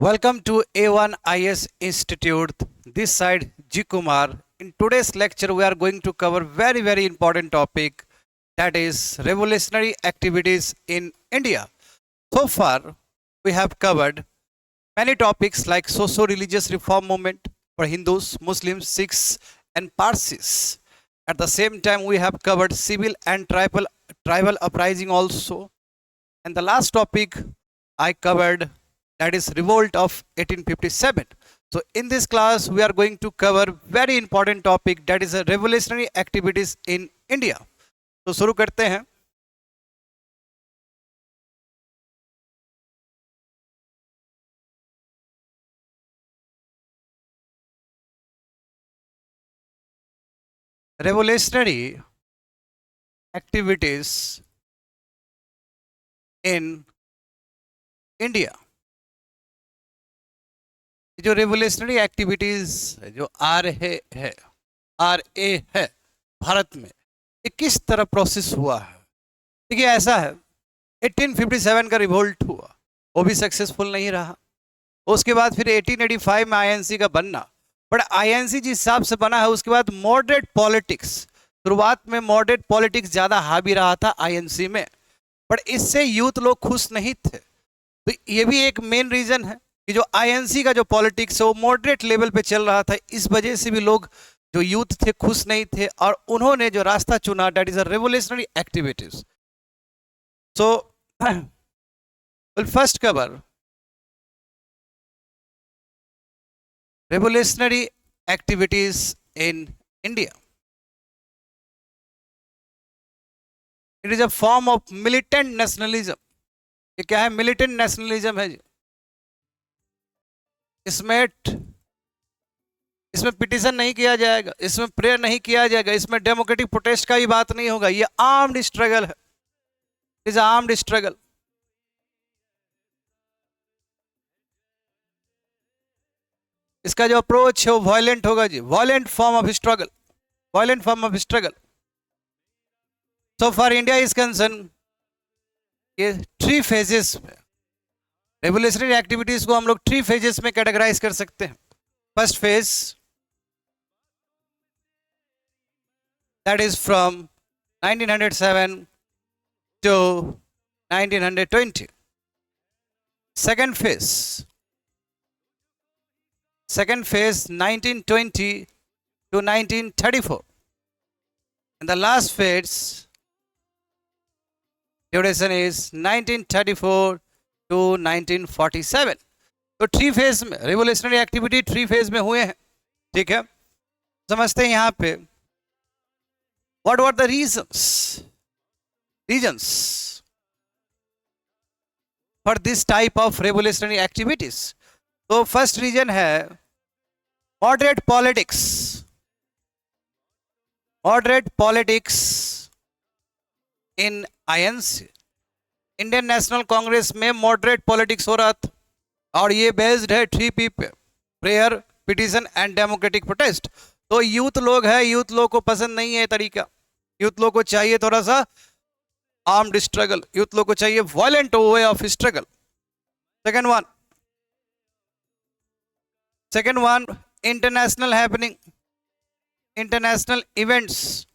Welcome to A1 IS Institute. This side G Kumar. In today's lecture, we are going to cover very important topic, that is revolutionary activities in India. So far, we have covered many topics like socio-religious reform movement for Hindus, Muslims, Sikhs, and Parsis. At the same time, we have covered civil and tribal uprising also. And the last topic I covered, that is revolt of 1857. So in this class we are going to cover very important topic, that is revolutionary activities in India. तो शुरू करते हैं. Revolutionary activities in India. जो revolutionary activities जो आ रहे है भारत में, ये किस तरह प्रोसेस हुआ है. देखिए ऐसा है, 1857 का रिवोल्ट हुआ, वो भी सक्सेसफुल नहीं रहा. उसके बाद फिर 1885 में आईएनसी का बनना, बट आईएनसी जिस हिसाब से बना है उसके बाद मॉडरेट पॉलिटिक्स, शुरुआत में मॉडरेट पॉलिटिक्स ज़्यादा हावी रहा था आईएनसी में, बट इससे यूथ लोग खुश नहीं थे. तो ये भी एक मेन रीज़न है कि जो आईएनसी का जो पॉलिटिक्स है वो मॉडरेट लेवल पे चल रहा था, इस वजह से भी लोग जो यूथ थे खुश नहीं थे, और उन्होंने जो रास्ता चुना, that is a revolutionary activities. So will first cover revolutionary activities in India. It is a form of militant nationalism. ये क्या है? मिलिटेंट नेशनलिज्म है जी. इसमें पिटिशन नहीं किया जाएगा, इसमें प्रेयर नहीं किया जाएगा, इसमें डेमोक्रेटिक प्रोटेस्ट का ही बात नहीं होगा. ये आर्म्ड स्ट्रगल है, इज आर्म्ड स्ट्रगल. इसका जो अप्रोच है वो वायलेंट होगा जी, violent form of struggle, violent form of struggle. So for India is concern, ये 3 फेजेस में रेवोल्यूशनरी एक्टिविटीज को हम लोग 3 फेजेस में कैटेगराइज कर सकते हैं. First phase, that is from 1907 to 1920. Second phase 1920 to 1934, and the last phase duration is 1934 to 1947. तो 3 फेज में रिवोल्यूशनरी एक्टिविटी 3 फेज में हुए हैं. ठीक है, समझते हैं यहाँ पे what were the reasons for this type of revolutionary activities. तो फर्स्ट रीजन है moderate politics in INC. Indian national Congress में मॉडरेट पॉलिटिक्स हो रहा था, और ये बेस्ड है 3P पे, prayer, petition and democratic protest. तो यूथ लोग है, यूथ लोग को पसंद नहीं है तरीका. यूथ लोग को चाहिए थोड़ा सा आर्म्ड स्ट्रगल, यूथ लोग को चाहिए violent way of struggle. Second one international happening, international events.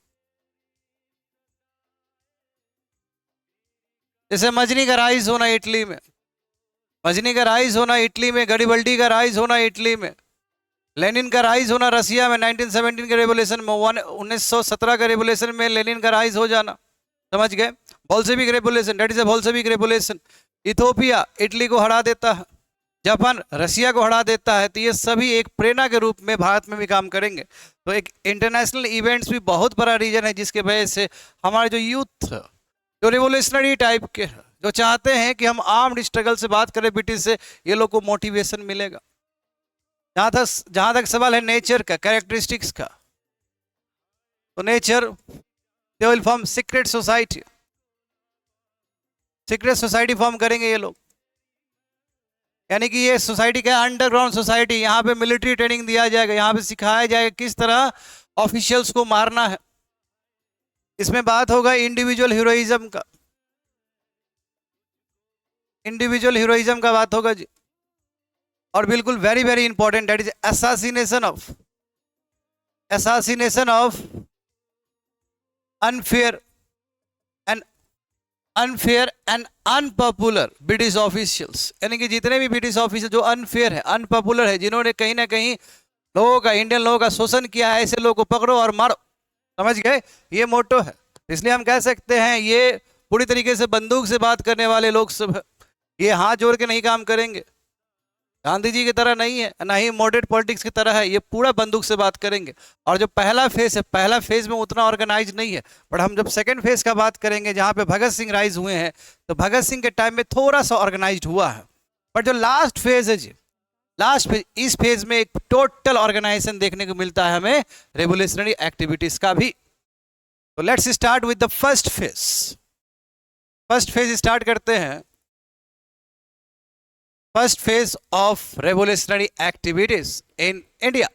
जैसे मजनी का राइज होना इटली में, गरीबल्डी का राइज होना इटली में, लेनिन का राइज होना रसिया में 1917 के रेवोल्यूशन में, 1917 के रेवोल्यूशन में लेनिन का राइज हो जाना. समझ गए? Bolshevik revolution, that is a Bolshevik revolution. Ethiopia Italy को हरा देता है, जापान रसिया को हरा देता है. तो ये सभी एक प्रेरणा के रूप में भारत में भी काम करेंगे. तो एक इंटरनेशनल इवेंट्स भी बहुत बड़ा रीजन है, जिसके वजह से हमारे जो यूथ जो रिवोल्यूशनरी टाइप के जो चाहते हैं कि हम आर्म्ड स्ट्रगल से बात करें ब्रिटिश से, ये लोग को मोटिवेशन मिलेगा. जहाँ तक सवाल है नेचर का, कैरेक्टरिस्टिक्स का, तो nature they will form secret society form करेंगे ये लोग. यानी कि ये सोसाइटी क्या है? Underground society. यहाँ पे मिलिट्री ट्रेनिंग दिया जाएगा, यहाँ पे सिखाया जाएगा किस तरह ऑफिशियल्स को मारना है. इसमें बात होगा इंडिविजुअल हीरोइज्म का, इंडिविजुअल हीरोइज्म का बात होगा जी. और बिल्कुल very very important, that is assassination of unfair and unpopular British officials, यानी कि जितने भी ब्रिटिश ऑफिशियल जो अनफेयर है, अनपॉपुलर है, जिन्होंने कहीं ना कहीं लोगों का, इंडियन लोगों का शोषण किया है, ऐसे लोगों को पकड़ो और मारो। समझ गए? ये मोटो है। इसलिए हम कह सकते हैं ये पूरी तरीके से बंदूक से बात करने वाले लोग सब है। ये हाथ जोड़ के नहीं काम करेंगे, गांधी जी की तरह नहीं है, ना ही मॉडरेट पॉलिटिक्स की तरह है, ये पूरा बंदूक से बात करेंगे। और जो पहला फेज है, पहला फेज में उतना ऑर्गेनाइज नहीं है, बट हम जब सेकंड फेज का बात करेंगे जहां पे भगत सिंह राइज हुए हैं, तो भगत सिंह के टाइम में थोड़ा सा ऑर्गेनाइज हुआ है। बट जो लास्ट फेज है जी, लास्ट फेज, इस फेज में एक टोटल ऑर्गेनाइजेशन देखने को मिलता है हमें रेवोल्यूशनरी एक्टिविटीज का भी। तो let's start with the first phase. First phase start करते हैं। First phase of revolutionary activities in India.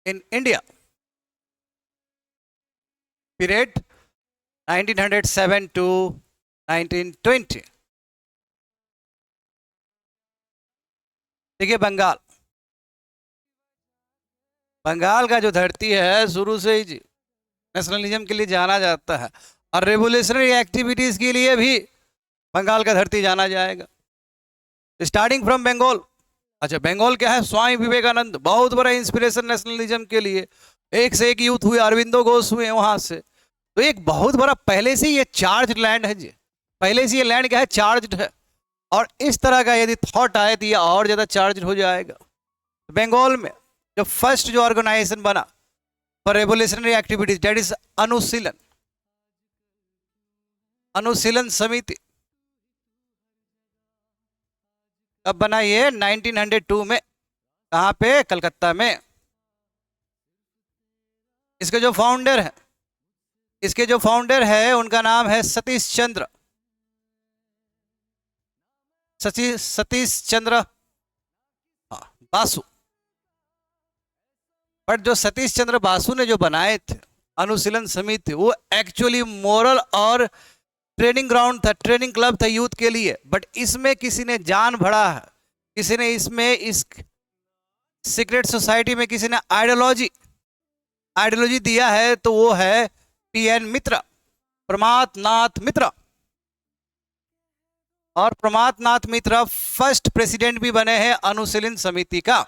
In India, period 1907 to 1920. देखिए बंगाल, बंगाल का जो धरती है शुरू से ही जी नेशनलिज्म के लिए जाना जाता है, और रेवोल्यूशनरी एक्टिविटीज के लिए भी बंगाल का धरती जाना जाएगा। Starting from Bengal. अच्छा, बंगाल क्या है? स्वामी विवेकानंद बहुत बड़ा इंस्पिरेशन नेशनलिज्म के लिए, एक से एक यूथ हुए, अरविंदो घोष हुए वहां से। तो एक बहुत बड़ा पहले से ये चार्ज लैंड है जी, पहले से ये लैंड क्या है? चार्ज है। और इस तरह का यदि थॉट आए तो ये और ज्यादा चार्ज हो जाएगा। तो बंगाल में जो फर्स्ट जो ऑर्गेनाइजेशन बना for revolutionary activities, that is Anushilan, Anushilan समिति। कब बना ये? 1902 में। कहाँ पे? कलकत्ता में। इसके जो फाउंडर है, इसके जो फाउंडर है उनका नाम है सतीश चंद्र, सतीश चंद्र बासु। बट जो सतीश चंद्र बासु ने जो बनाए थे अनुशीलन समिति, वो एक्चुअली मोरल और ट्रेनिंग ग्राउंड था, ट्रेनिंग क्लब था यूथ के लिए। बट इसमें किसी ने जान भरा है, किसी ने इसमें, इस सीक्रेट सोसाइटी में किसी ने आइडियोलॉजी दिया है, तो वो है पीएन मित्रा, प्रमाथ नाथ मित्रा। और प्रमाथ नाथ मित्रा फर्स्ट प्रेसिडेंट भी बने हैं अनुशीलन समिति का।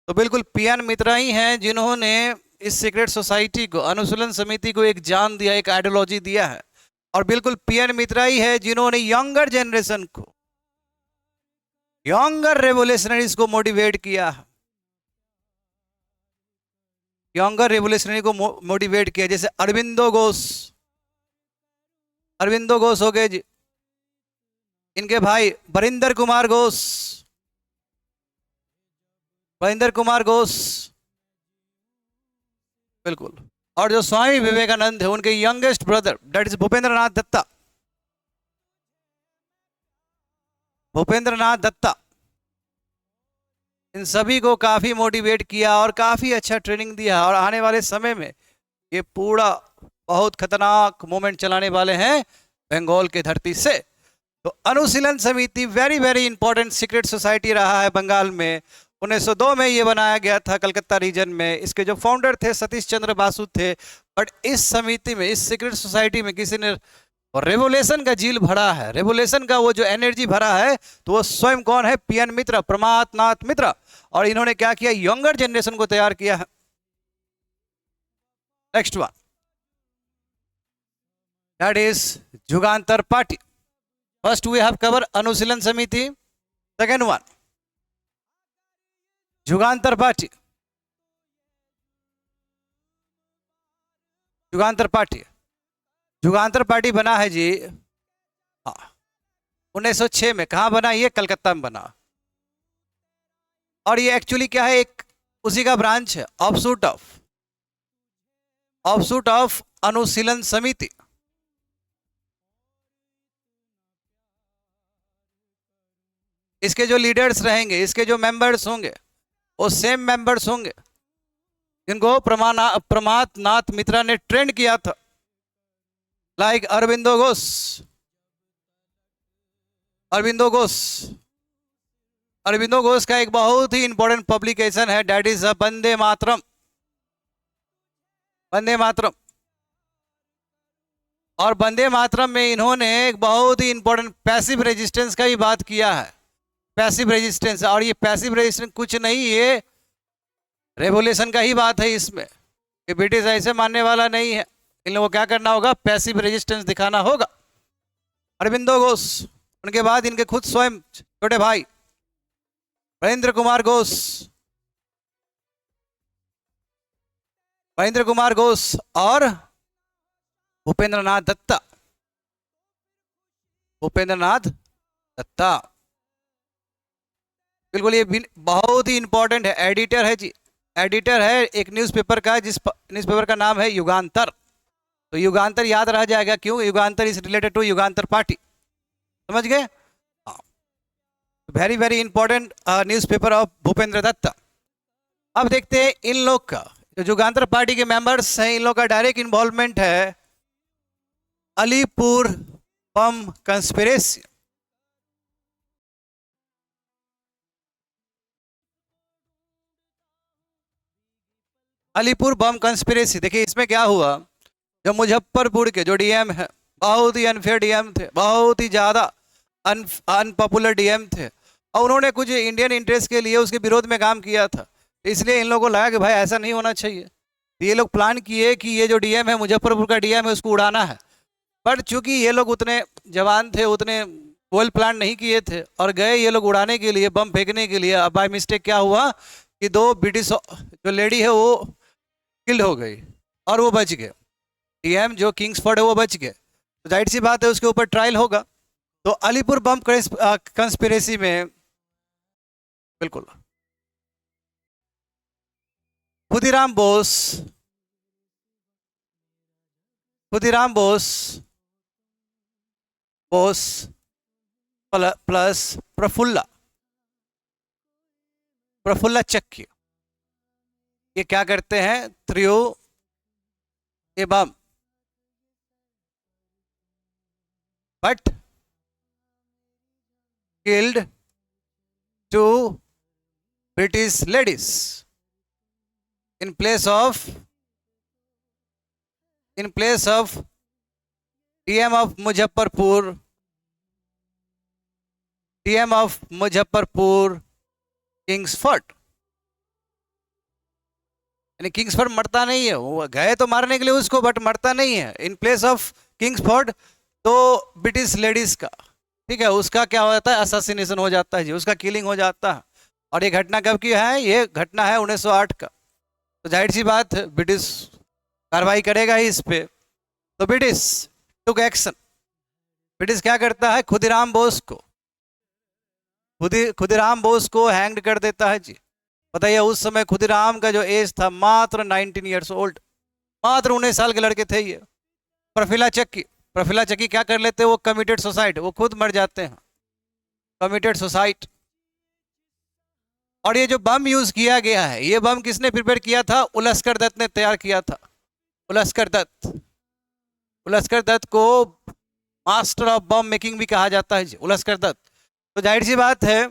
तो बिल्कुल पीएन मित्रा ही हैं जिन्होंने इस सीक्रेट सोसाइटी को, अनुशीलन समिति को एक जान दिया, एक आइडियोलॉजी दिया है। और बिल्कुल पीएन मित्रा ही है जिन्होंने यंगर जनरेशन को, यंगर रेवोल्यूशनरीज को मोटिवेट किया है, यंगर रेवोल्यूशनरी को मोटिवेट किया। जैसे अरविंदो घोष हो गए जी, इनके भाई वरिंदर कुमार घोष, बिल्कुल। और जो स्वामी विवेकानंद है उनके youngest brother, that is Bhupendra Nath Datta. इन सभी को काफी मोटिवेट किया और काफी अच्छा ट्रेनिंग दिया। और आने वाले समय में ये पूरा बहुत खतरनाक मूवमेंट चलाने वाले हैं बंगाल के धरती से। तो अनुशीलन समिति very very important secret society रहा है बंगाल में। 1902 में ये बनाया गया था कलकत्ता रीजन में। इसके जो फाउंडर थे सतीश चंद्र बासु थे। बट इस समिति में, इस सीक्रेट सोसाइटी में किसी ने रेवोल्यूशन का जील भरा है, रेवोल्यूशन का वो जो एनर्जी भरा है, तो वो स्वयं कौन है? पीएन मित्रा, प्रमाथ नाथ मित्रा। और इन्होंने क्या किया? यंगर जनरेशन को तैयार किया है। Next one, that is Jugantar party. First we have cover Anushilan Samiti, second one Jugantar party. Jugantar party बना है जी 1906 में। कहाँ बना ये? कलकत्ता में बना। और ये एक्चुअली क्या है? एक उसी का ब्रांच है, ऑफशूट ऑफ अनुशीलन समिति। इसके जो लीडर्स रहेंगे, इसके जो मेंबर्स होंगे, वो सेम मेंबर्स होंगे जिनको प्रमाथ नाथ मित्रा ने ट्रेंड किया था, लाइक अरविंदो घोष, अरविंदो घोष। अरविंदो घोष का एक बहुत ही इंपॉर्टेंट पब्लिकेशन है, डैट इज वंदे मातरम। वंदे मातरम। और वंदे मातरम में इन्होंने एक बहुत ही इंपॉर्टेंट पैसिव रेजिस्टेंस का भी बात किया है। पैसिव रेजिस्टेंस, और ये पैसिव रेजिस्टेंस कुछ नहीं, ये रेवोल्यूशन का ही बात है इसमें, कि ब्रिटिश ऐसे मानने वाला नहीं है। इन लोगों को क्या करना होगा, पैसिव रेजिस्टेंस दिखाना होगा। अरविंदो घोष, उनके बाद इनके खुद स्वयं छोटे भाई महेंद्र कुमार घोष। महेंद्र कुमार घोष और भूपेंद्र नाथ दत्ता। भूपेंद्र नाथ दत्ता, बिल्कुल ये बहुत ही इंपॉर्टेंट है। एडिटर है जी, एडिटर है एक न्यूज़पेपर का, जिस न्यूज़पेपर का नाम है युगांतर। तो युगांतर याद रह जाएगा, क्यों? Jugantar is related to Jugantar party, समझ गए? Very very important newspaper of Bhupendra Dutta. अब देखते हैं इन लोग का, जो युगांतर पार्टी के मेंबर्स हैं, इन लोग का डायरेक्ट इन्वॉल्वमेंट है Alipur bomb conspiracy. Alipur bomb conspiracy, देखिए इसमें क्या हुआ। जो मुजफ्फरपुर के जो डीएम है, बहुत ही अनफेयर डीएम थे, बहुत ही ज़्यादा अनपॉपुलर डीएम थे, और उन्होंने कुछ इंडियन इंटरेस्ट के लिए उसके विरोध में काम किया था। इसलिए इन लोगों को लगा कि भाई ऐसा नहीं होना चाहिए। तो ये लोग प्लान किए कि ये जो डीएम है, मुजफ्फरपुर का डीएम है, उसको उड़ाना है। बट चूंकि ये लोग उतने जवान थे, उतने वेल प्लान नहीं किए थे, और गए ये लोग उड़ाने के लिए, बम फेंकने के लिए। अब बाय मिस्टेक क्या हुआ कि दो ब्रिटिश जो लेडी है वो किल्ड हो गई और वो बच गए। डीएम जो किंग्सफोर्ड है वो बच गए। तो जाहिर सी बात है उसके ऊपर ट्रायल होगा। तो अलीपुर बम कंस्पिरेसी में बिल्कुल खुदीराम बोस, खुदीराम बोस बोस प्लस प्रफुल्ला, प्रफुल्ला चक्की, ये क्या करते हैं, through a bomb, but killed two British ladies in place of DM of Muzaffarpur, DM of Muzaffarpur Kingsford. यानी किंग्सफोर्ड मरता नहीं है, वो गए तो मारने के लिए उसको, बट मरता नहीं है। इन प्लेस ऑफ किंग्सफोर्ड तो ब्रिटिश लेडीज का, ठीक है, उसका क्या हो जाता है, असैसिनेशन हो जाता है जी, उसका किलिंग हो जाता है। और ये घटना कब की है, ये घटना है 1908 का। तो जाहिर सी बात है ब्रिटिश कार्रवाई करेगा ही इस पे। तो ब्रिटिश टुक एक्शन। ब्रिटिश क्या करता है, खुदीराम बोस को, खुदीराम बोस को हैंग्ड कर देता है जी। बताइए उस समय खुदीराम का जो एज था मात्र 19 ईयर्स ओल्ड, मात्र 19 साल के लड़के थे ये। प्रफुल्ला चक्की, प्रफुल्ला चक्की क्या कर लेते हैं, वो कमिटेड सुसाइड, वो खुद मर जाते हैं, कमिटेड सुसाइड। और ये जो बम यूज किया गया है, ये बम किसने प्रिपेयर किया था, उलस्कर दत्त ने तैयार किया था। उलस्कर दत्त, उलस्कर दत्त को मास्टर ऑफ बम मेकिंग भी कहा जाता है जी, उलस्कर दत्त। तो जाहिर सी बात है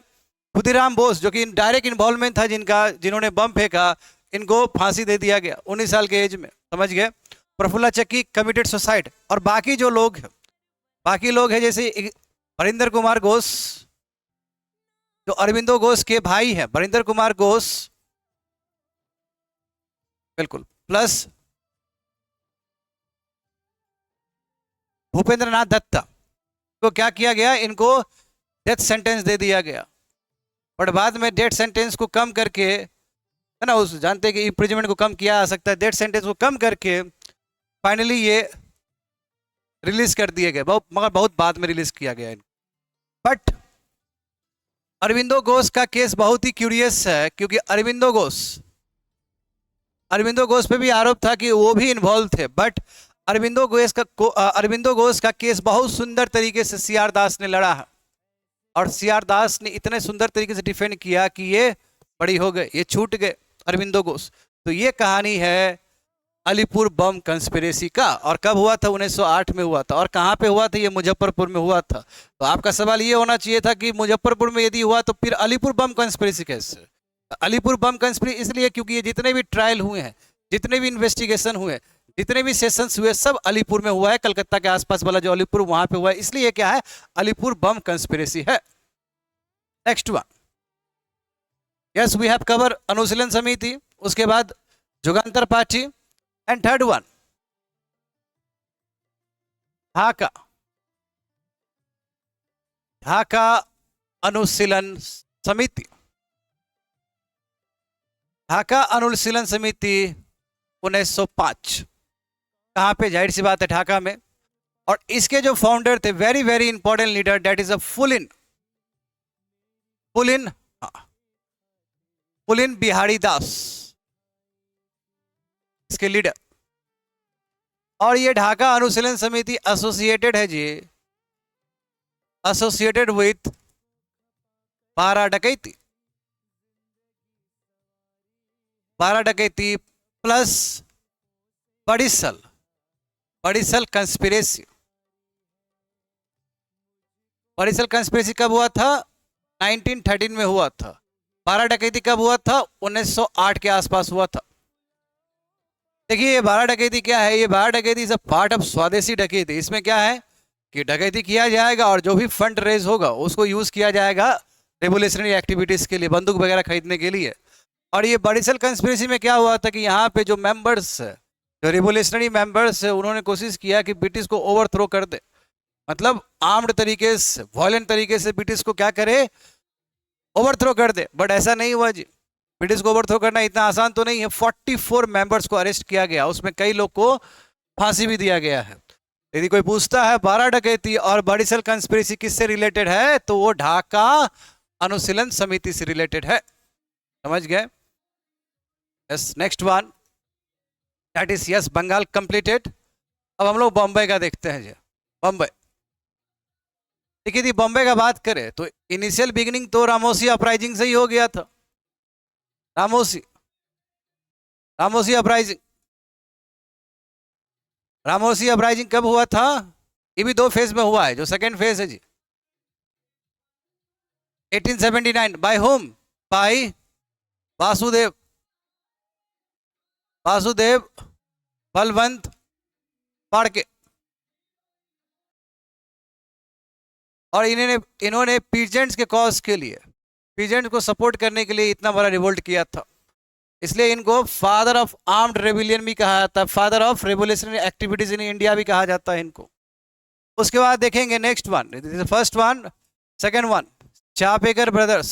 खुदीराम बोस जो कि डायरेक्ट इन्वॉल्वमेंट था जिनका, जिन्होंने बम फेंका, इनको फांसी दे दिया गया 19 साल के एज में, समझ गए। प्रफुल्ला चक्की कमिटेड सुसाइड। और बाकी जो लोग हैं, बाकी लोग हैं जैसे वरिंदर कुमार घोष, जो अरविंदो घोष के भाई हैं, वरिंदर कुमार घोष बिल्कुल, प्लस भूपेंद्र नाथ दत्ता को क्या किया गया, इनको डेथ सेंटेंस दे दिया गया। बट बाद में डेथ सेंटेंस को कम करके, है ना, उस जानते हैं कि इम्प्रिजमेंट को कम किया जा सकता है, डेथ सेंटेंस को कम करके फाइनली ये रिलीज कर दिए गए, मगर बहुत बाद में रिलीज किया गया इनको। बट अरविंदो घोष का केस बहुत ही क्यूरियस है, क्योंकि अरविंदो घोष पे भी आरोप था कि वो भी इन्वॉल्व थे। बट अरविंदो घोष का केस बहुत सुंदर तरीके से सीआर दास ने लड़ा है, और सीआर दास ने इतने सुंदर तरीके से डिफेंड किया कि ये बड़ी हो गए, ये छूट गए अरविंदो घोष। तो ये कहानी है अलीपुर बम कंस्पिरेसी का। और कब हुआ था? 1908 में हुआ था। और कहाँ पे हुआ था? ये मुजफ्फरपुर में हुआ था। तो आपका सवाल ये होना चाहिए था कि मुजफ्फरपुर में यदि हुआ तो फिर अलीपुर बम कंस्पिरेसी कैसे? अलीपुर बम कंस्पिरेसी इसलिए क्योंकि ये जितने भी ट्रायल हुए हैं, जितने भी इन्वेस्टिगेशन हुए, जितने भी सेशंस हुए, सब अलीपुर में हुआ है। कलकत्ता के आसपास वाला जो अलीपुर, वहां पे हुआ है, इसलिए क्या है? अलीपुर बम कंस्पिरेसी है। Next one, yes we have cover Anushilan Samiti, उसके बाद Jugantar party, and third one Dhaka, Dhaka Anushilan Samiti. Dhaka Anushilan समिति 1905, कहाँ पे? जाहिर सी बात है ढाका में। और इसके जो फाउंडर थे, very very important leader, that is a Pulin Pulin Bihari Das, इसके लीडर। और ये ढाका अनुशीलन समिति एसोसिएटेड है जी, एसोसिएटेड विथ बारह डकैती, बारह डकैती प्लस बड़ीसल, बड़ीसल कंस्पिरेसी। बड़ीसल कंस्पिरेसी कब हुआ था? 1913 में हुआ था। बारह डकैती कब हुआ था? 1908 के आसपास हुआ था। देखिए ये बारह डकैती क्या है? ये बारह डकैती इज अ पार्ट ऑफ स्वदेशी डकैती। इसमें क्या है कि डकैती किया जाएगा और जो भी फंड रेज होगा उसको यूज किया जाएगा रेवोल्यूशनरी एक्टिविटीज के लिए, बंदूक वगैरह खरीदने के लिए। और ये बड़ीसल कंस्पिरेसी में क्या हुआ था कि यहाँ पे जो मेंबर्स, जो रिवोल्यूशनरी मेंबर्स है, उन्होंने कोशिश किया कि ब्रिटिश को ओवरथ्रो कर दे। मतलब आर्म्ड तरीके से, वायलेंट तरीके से ब्रिटिश को क्या करे? ओवरथ्रो कर दे। बट ऐसा नहीं हुआ जी। ब्रिटिश को ओवरथ्रो करना इतना आसान तो नहीं है। 44 मेंबर्स को अरेस्ट किया गया, उसमें कई लोग को फांसी भी दिया गया है। यदि कोई पूछता है बारह डकैती और बड़ीसल कंस्पिरेसी किससे रिलेटेड है, तो वो ढाका अनुशीलन समिति से रिलेटेड है। समझ गए? Yes, next one, that is yes Bengal completed. अब हम लोग बॉम्बे का देखते हैं जी। बॉम्बे, देखिए यदि बॉम्बे का बात करें तो इनिशियल बिगिनिंग तो रामोसी अपराइजिंग से ही हो गया था। रामोसी, रामोसी अपराइजिंग, रामोसी अपराइजिंग कब हुआ था? ये भी दो फेज में हुआ है। जो सेकेंड फेज है जी 1879, by whom? By Vasudev, Vasudev Balwant Phadke. और इन्होंने पीजेंट्स के कॉज के लिए, पीजेंट्स को सपोर्ट करने के लिए इतना बड़ा रिवोल्ट किया था। इसलिए इनको फादर ऑफ आर्म्ड रेबिलियन भी कहा जाता है, father of revolutionary activities in India भी कहा जाता है इनको। उसके बाद देखेंगे next one, first one, second one, Chapekar brothers,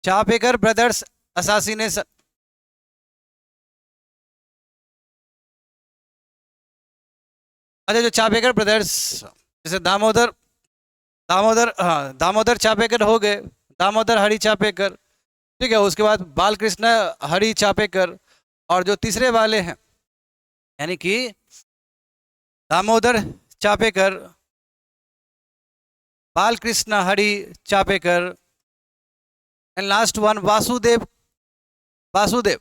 Chapekar brothers assassination. अच्छा, जो चापेकर ब्रदर्स, जैसे दामोदर, दामोदर चापेकर हो गए, दामोदर हरि चापेकर, ठीक है। उसके बाद बालकृष्ण हरि चापेकर, और जो तीसरे वाले हैं यानी कि Damodar Chapekar, Balkrishna Hari Chapekar, and last one Vasudev, Vasudev,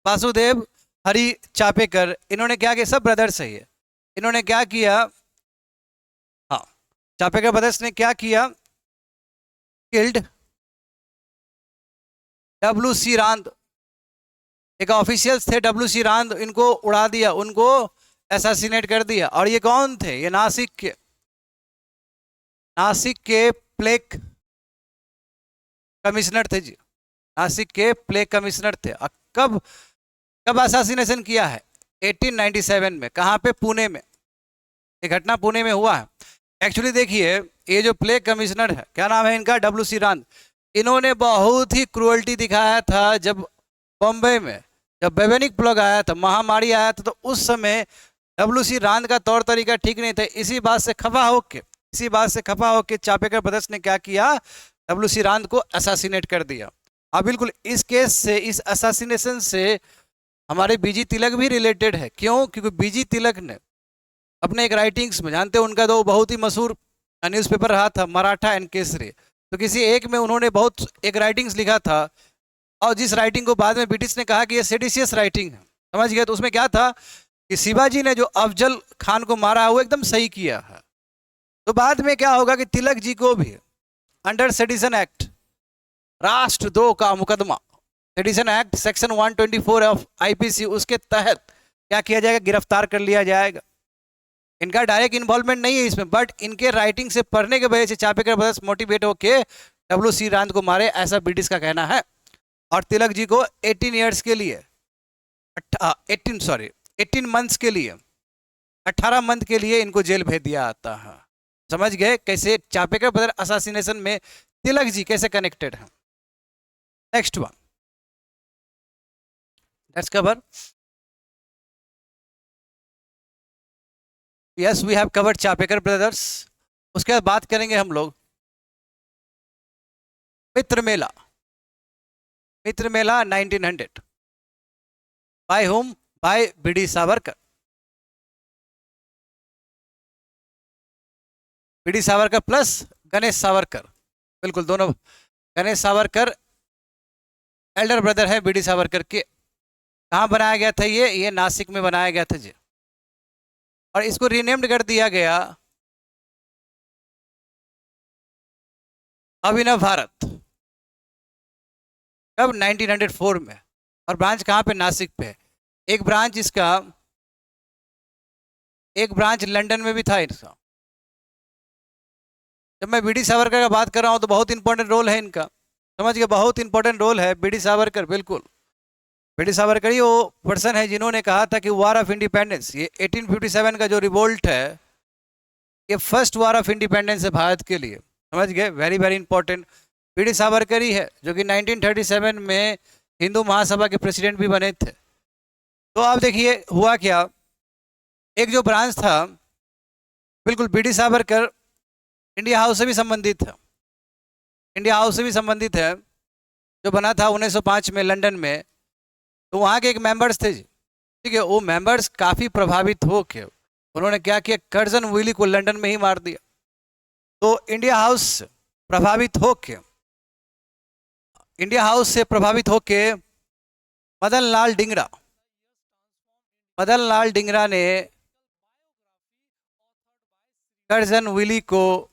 Vasudev Hari Chapekar. इन्होंने क्या किया? सब ब्रदर्स है ये। इन्होंने क्या किया? हाँ, चापेकर ब्रदर्स ने क्या किया? किल्ड WC रांद, एक ऑफिशियल्स थे WC रांद, इनको उड़ा दिया, उनको असैसिनेट कर दिया। और ये कौन थे? ये नासिक के प्लेग कमिश्नर थे जी, नासिक के प्लेग कमिश्नर थे। कब कब असैसिनेशन किया है? 1897 में। कहाँ पे? पुणे में। ये घटना पुणे में हुआ है। एक्चुअली देखिए, ये जो प्लेग कमिश्नर है, क्या नाम है इनका? WC रांद। इन्होंने बहुत ही क्रूअल्टी दिखाया था जब बॉम्बे में, जब बेबेनिक प्लग आया था, महामारी आया था, तो उस समय WC रांद का तौर तरीका ठीक नहीं था। इसी बात से खफा होके चापेकर ब्रदर्स ने क्या किया? WC रांद को असैसिनेट कर दिया। अब बिल्कुल इस केस से, इस असैसिनेशन से हमारे बीजी तिलक भी रिलेटेड है। क्यों? क्योंकि बीजी तिलक ने अपने एक राइटिंग्स में, जानते हैं उनका तो बहुत ही मशहूर न्यूज़पेपर रहा था मराठा एंड केसरी, तो किसी एक में उन्होंने बहुत एक राइटिंग्स लिखा था और जिस राइटिंग को बाद में ब्रिटिश ने कहा कि ये सेडिशियस राइटिंग है, समझ गए, तो उसमें क्या था कि शिवाजी ने जो अफजल खान को मारा है वो एकदम सही किया है। तो बाद में क्या होगा कि तिलक जी को भी अंडर सेडिशन एक्ट, राष्ट्रद्रोह का मुकदमा, sedition act section 124 of IPC, उसके तहत क्या किया जाएगा, गिरफ्तार कर लिया जाएगा। इनका डायरेक्ट इन्वॉल्वमेंट नहीं है इसमें, बट इनके राइटिंग से पढ़ने के वजह से चापेकर ब्रदर्स मोटिवेट होके डब्ल्यू.सी. रांद को मारे, ऐसा ब्रिटिश का कहना है। और तिलक जी को 18 ईयर्स के लिए 18 मंथ्स के लिए 18 मंथ के लिए इनको जेल भेज दिया आता है। समझ गए कैसे चापेकर ब्रदर असासिनेशन में तिलक जी कैसे कनेक्टेड हैं। Next one, let's cover, yes we have covered Chapekar brothers. उसके बाद बात करेंगे हम लोग Mitra Mela. Mitra Mela 1900, by whom, by B D. Savarkar. B D. Savarkar plus Ganesh Savarkar, बिल्कुल दोनों। गणेश सावरकर एल्डर ब्रदर है बी.डी. सावरकर के। कहाँ बनाया गया था ये नासिक में बनाया गया था जी, और इसको रीनेम्ड कर दिया गया अभिनव भारत। कब, 1904 में। और ब्रांच कहाँ पे, नासिक पे। एक ब्रांच इसका, एक ब्रांच लंदन में भी था इसका। जब मैं बी.डी. सावरकर का बात कर रहा हूँ तो बहुत इंपॉर्टेंट रोल है इनका, समझ गए, बहुत इंपॉर्टेंट रोल है बी.डी. सावरकर, बिल्कुल। बी.डी. सावरकर ही वो पर्सन है जिन्होंने कहा था कि वार ऑफ इंडिपेंडेंस, ये 1857 का जो रिवोल्ट है, ये फर्स्ट वार ऑफ इंडिपेंडेंस है भारत के लिए, समझ गए, very very important. BD. Savarkar ही है जो कि 1937 में हिंदू महासभा के प्रेसिडेंट भी बने थे। तो आप देखिए हुआ क्या, एक जो ब्रांच था, बिल्कुल बी.डी. सावरकर इंडिया हाउस से भी संबंधित है, इंडिया हाउस से भी संबंधित है, जो बना था 1905 में लंदन में। तो वहाँ के एक मेंबर्स थे जी, ठीक है, वो मेंबर्स काफ़ी प्रभावित हो के उन्होंने क्या किया, कर्जन विली को लंदन में ही मार दिया। तो इंडिया हाउस प्रभावित हो के, इंडिया हाउस से प्रभावित होके मदन लाल डिंगरा, मदन लाल डिंगरा ने कर्जन विली को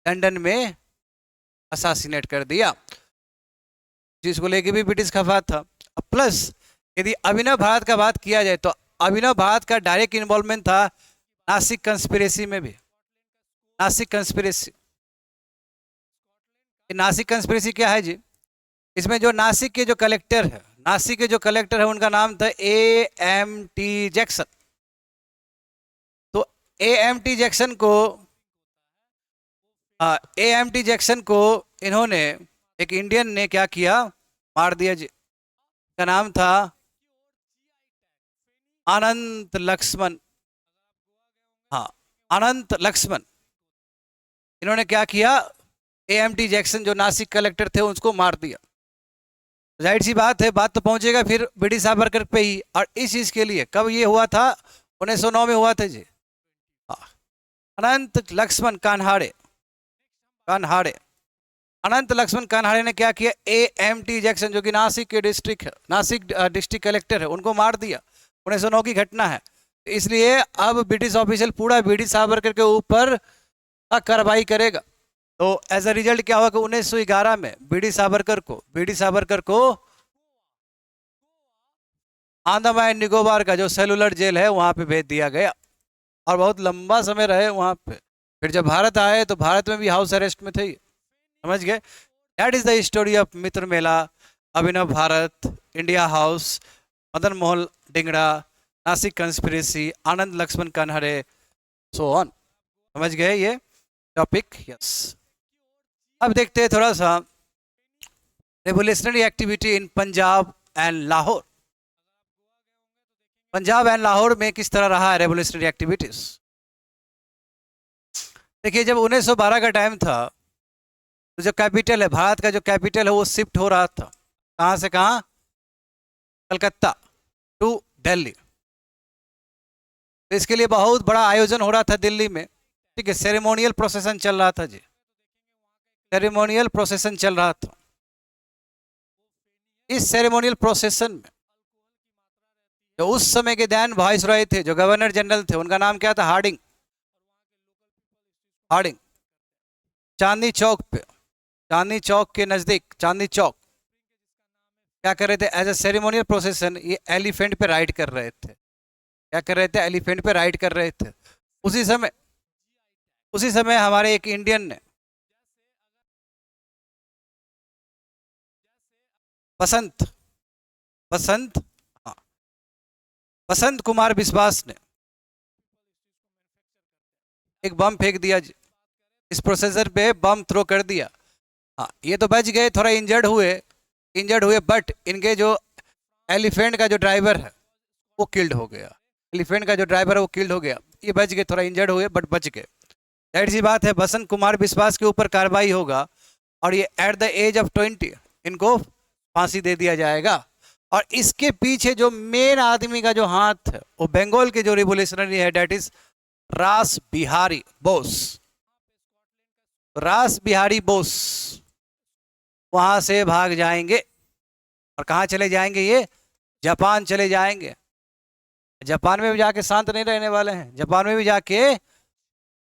लंदन में असासिनेट कर दिया, जिसको लेके भी ब्रिटिश खफा था। प्लस यदि अभिनव भारत का बात किया जाए तो अभिनव भारत का डायरेक्ट इन्वॉल्वमेंट था नासिक कंस्पिरेसी में भी। नासिक कंस्पिरेसी, नासिक कंस्पिरेसी क्या है जी, इसमें जो नासिक के जो कलेक्टर है, नासिक के जो कलेक्टर है उनका नाम था A.M.T. जैक्सन। तो A.M.T. जैक्सन को इन्होंने, एक इंडियन ने क्या किया, मार दिया जी। का नाम था अनंत लक्ष्मण, हाँ अनंत लक्ष्मण। इन्होंने क्या किया, A.M.T. जैक्सन जो नासिक कलेक्टर थे उसको मार दिया। जाहिर सी बात है, बात तो पहुंचेगा फिर बी.डी. सावरकर पे ही। और इस चीज के लिए कब ये हुआ था, 1909 में हुआ था जी। अनंत लक्ष्मण कान्हाड़े, अनंत लक्ष्मण कान्हाड़े ने क्या किया, A.M.T. जैक्सन जो कि नासिक के डिस्ट्रिक्ट कलेक्टर है, उनको मार दिया। 1909 की घटना है, इसलिए अब ब्रिटिश ऑफिशियल पूरा बी.डी. सावरकर के ऊपर कार्रवाई करेगा। तो एज अ रिजल्ट क्या हुआ कि 1911 में बी.डी. सावरकर को अंडमान निकोबार का जो सेलुलर जेल है वहां पे भेज दिया गया, और बहुत लंबा समय रहे वहां पे। फिर जब भारत आए तो भारत में भी हाउस अरेस्ट में थे, समझ गए। That is the story of Mitra Mela, Abhinav Bharat, India House, Madan Mohan Dhingra, Nasik conspiracy, Anand Laxman Kanhere, so on. समझ गए ये टॉपिक, यस। अब देखते हैं थोड़ा सा revolutionary activity in Punjab and Lahore. Punjab and Lahore में किस तरह रहा है रेवोल्यूशनरी एक्टिविटीज। देखिए जब 1912 का टाइम था तो जो कैपिटल है, भारत का जो कैपिटल है वो शिफ्ट हो रहा था, कहाँ से कहाँ, कलकत्ता टू दिल्ली। तो इसके लिए बहुत बड़ा आयोजन हो रहा था दिल्ली में, ठीक है, सेरेमोनियल प्रोसेसन चल रहा था जी। सेरेमोनियल प्रोसेसन चल रहा था। इस सेरेमोनियल प्रोसेसन में जो उस समय के दैन वाइसरॉय थे, जो गवर्नर जनरल थे, उनका नाम क्या था? हार्डिंग। हार्डिंग चांदनी चौक पे, चांदनी चौक के नजदीक, चांदनी चौक क्या कर रहे थे? एज ए सेरेमोनियल प्रोसेसन ये एलिफेंट पे राइड कर रहे थे। क्या कर रहे थे? एलिफेंट पे राइड कर रहे थे। उसी समय हमारे एक इंडियन ने, बसंत बसंत हाँ, बसंत कुमार बिस्वास ने एक बम फेंक दिया इस प्रोसेसर पे, बम थ्रो कर दिया। हाँ, ये तो बच गए, थोड़ा इंजर्ड हुए, बट इनके जो एलिफेंट का जो ड्राइवर है वो किल्ड हो गया। एलिफेंट का जो ड्राइवर है वो किल्ड हो गया। ये बच गए, थोड़ा इंजर्ड हुए बट बच गए। जाहिर सी बात है बसंत कुमार बिस्वास के ऊपर कार्रवाई होगा और ये एट द एज ऑफ 20 इनको फांसी दे दिया जाएगा। और इसके पीछे जो मेन आदमी का जो हाथ है वो बंगाल के जो रिवोल्यूशनरी है, डेट इज रास बिहारी बोस। रास बिहारी बोस वहां से भाग जाएंगे और कहाँ चले जाएंगे? ये जापान चले जाएंगे। जापान में भी जाके शांत नहीं रहने वाले हैं। जापान में भी जाके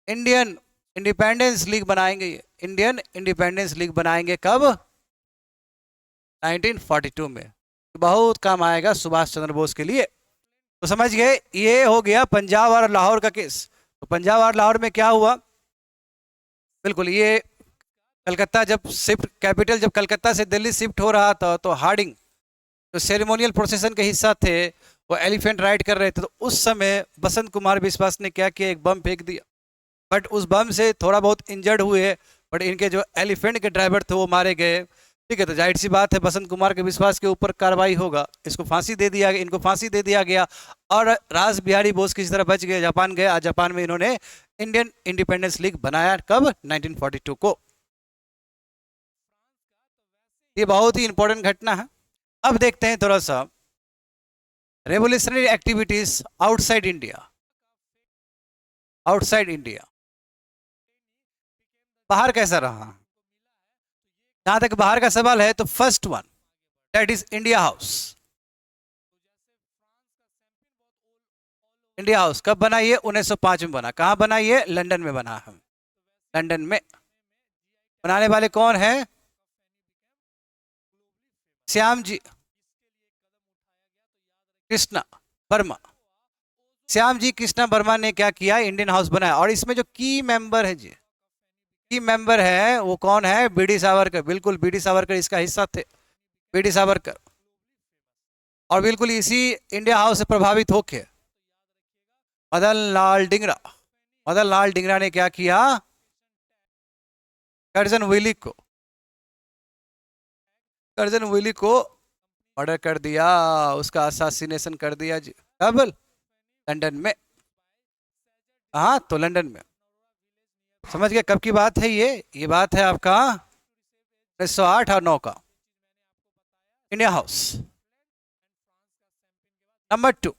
इंडियन इंडिपेंडेंस लीग बनाएंगे। ये इंडियन इंडिपेंडेंस लीग बनाएंगे। कब? 1942 में। बहुत काम आएगा सुभाष चंद्र बोस के लिए। तो समझ गए, ये हो गया पंजाब और लाहौर का केस। तो पंजाब और लाहौर में क्या हुआ? बिल्कुल, ये कलकत्ता जब शिफ्ट, कैपिटल जब कलकत्ता से दिल्ली शिफ्ट हो रहा था, तो हार्डिंग जो सेरेमोनियल प्रोसेसन के हिस्सा थे वो एलिफेंट राइड कर रहे थे। तो उस समय बसंत कुमार बिस्वास ने क्या किया? एक बम फेंक दिया। बट उस बम से थोड़ा बहुत इंजर्ड हुए, बट इनके जो एलिफेंट के ड्राइवर थे वो मारे गए। ठीक है, तो जाहिर सी बात है बसंत कुमार के विश्वास के ऊपर कार्रवाई होगा। इनको फांसी दे दिया गया और रास बिहारी बोस किसी तरह बच गए, जापान गए। आज जापान में इन्होंने इंडियन इंडिपेंडेंस लीग बनाया। कब? 1942 को। ये बहुत ही इंपॉर्टेंट घटना है। अब देखते हैं थोड़ा सा revolutionary activities outside India. Outside India बाहर कैसा रहा? जहां तक बाहर का सवाल है तो first one that is India house. India house कब बना? ये 1905 में बना। कहाँ बना? ये लंदन में बना है। लंदन में। बनाने वाले कौन है? श्याम जी कृष्णा वर्मा। श्याम जी कृष्णा वर्मा ने क्या किया? इंडियन हाउस बनाया। और इसमें जो की मेंबर है जी, की मेंबर है वो कौन है? बीडी सावरकर। बिल्कुल, बीडी सावरकर इसका हिस्सा थे। बीडी सावरकर। और बिल्कुल इसी इंडिया हाउस से प्रभावित होके मदन लाल डिंगरा, मदन लाल डिंगरा ने क्या किया? कर्जन विली को ऑर्डर कर दिया, उसका असासिनेशन कर दिया जी। कब? लंदन में। हाँ, तो लंदन में। समझ गए कब की बात है ये बात है आपका 1908 और 9 का। India house. Number 2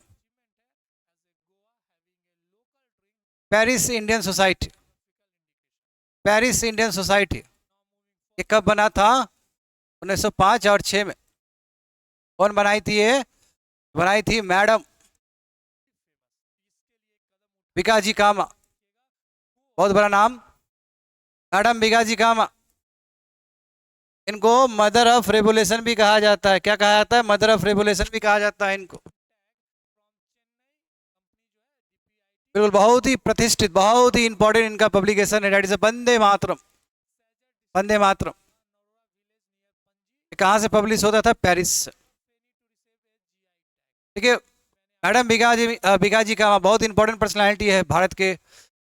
Paris Indian society. Paris Indian society ये कब बना था? 1905 और 6 में। कौन बनाई थी ये? बनाई थी मैडम भिकाजी कामा। बहुत बड़ा नाम, मैडम भिकाजी कामा। इनको मदर ऑफ रेवोल्यूशन भी कहा जाता है। क्या कहा जाता है? मदर ऑफ रेवोल्यूशन भी कहा जाता है इनको। बिल्कुल, बहुत ही प्रतिष्ठित, बहुत ही इंपॉर्टेंट इनका पब्लिकेशन है, दैट इज वंदे मातरम। वंदे मातरम कहाँ से पब्लिश होता था? पेरिस से। ठीक है, मैडम भिकाजी कामा बहुत इंपॉर्टेंट पर्सनालिटी है भारत के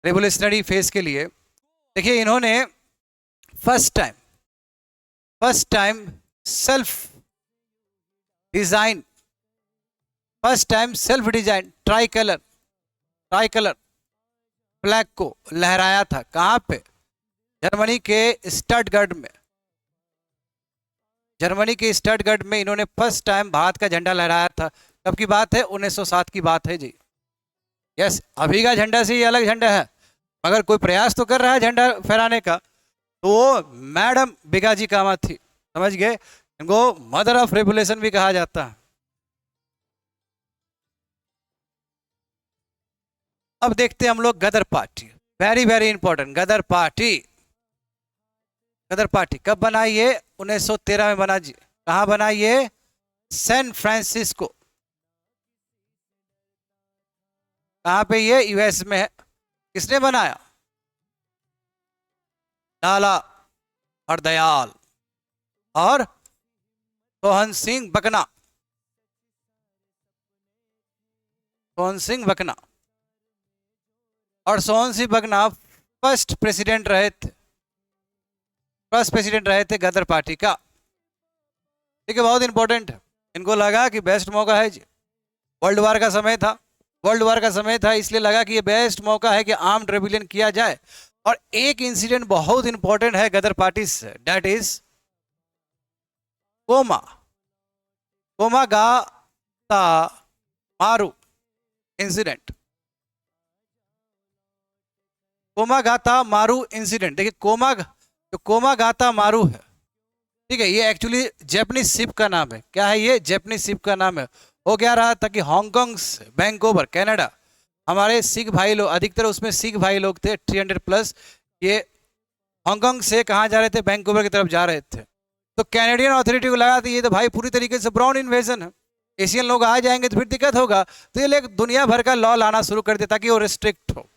रेवोल्यूशनरी फेज के लिए। देखिए, इन्होंने first time self design try colour flag को लहराया था। कहाँ पे? जर्मनी के स्टटगर्ट में। जर्मनी के स्टटगर्ट में इन्होंने फर्स्ट टाइम भारत का झंडा लहराया था। कब की बात है? 1907 की बात है जी। यस, अभी का झंडा से ये अलग झंडा है, मगर कोई प्रयास तो कर रहा है झंडा फहराने का। तो वो मैडम बिगाजी कामत थी, समझ गए। इनको मदर ऑफ रेवोल्यूशन भी कहा जाता है। अब देखते हैं हम लोग गदर पार्टी, वेरी वेरी इंपॉर्टेंट। गदर पार्टी, गदर पार्टी कब बना ये? 1913 में बना जी। कहाँ बना ये? San Francisco. कहाँ पे? ये यूएस में है। किसने बनाया? लाला हरदयाल और सोहन सिंह बकना। सोहन सिंह बकना। और सोहन सिंह बकना फर्स्ट प्रेसिडेंट रहे थे, फर्स्ट प्रेसिडेंट रहे थे गदर पार्टी का। ठीक है, बहुत इंपॉर्टेंट है। इनको लगा कि बेस्ट मौका है जी, वर्ल्ड वार का समय था, वर्ल्ड वार का समय था, इसलिए लगा कि ये बेस्ट मौका है कि आर्म्ड रेबिलियन किया जाए। और एक इंसिडेंट बहुत इंपॉर्टेंट है गदर पार्टी से, दैट इज कोमा, कोमा गाता मारू इंसिडेंट। कोमा गाता मारू इंसिडेंट, देखिए कोमा, जो कोमा गाता मारू है, ठीक है, ये एक्चुअली जैपनीज शिप का नाम है। क्या है ये? जैपनीज शिप का नाम है। हो क्या रहा था कि हांगकांग से वैंकूवर कनाडा, हमारे सिख भाई लोग, अधिकतर उसमें सिख भाई लोग थे 300 प्लस, ये हांगकांग से कहाँ जा रहे थे? वैंकूवर की तरफ जा रहे थे। तो कैनेडियन अथॉरिटी को लगा था ये तो भाई पूरी तरीके से ब्राउन इन्वेजन है, एशियन लोग आ जाएंगे तो फिर दिक्कत होगा। तो ये लोग दुनिया भर का लॉ लाना शुरू कर दिया ताकि वो रिस्ट्रिक्ट हो।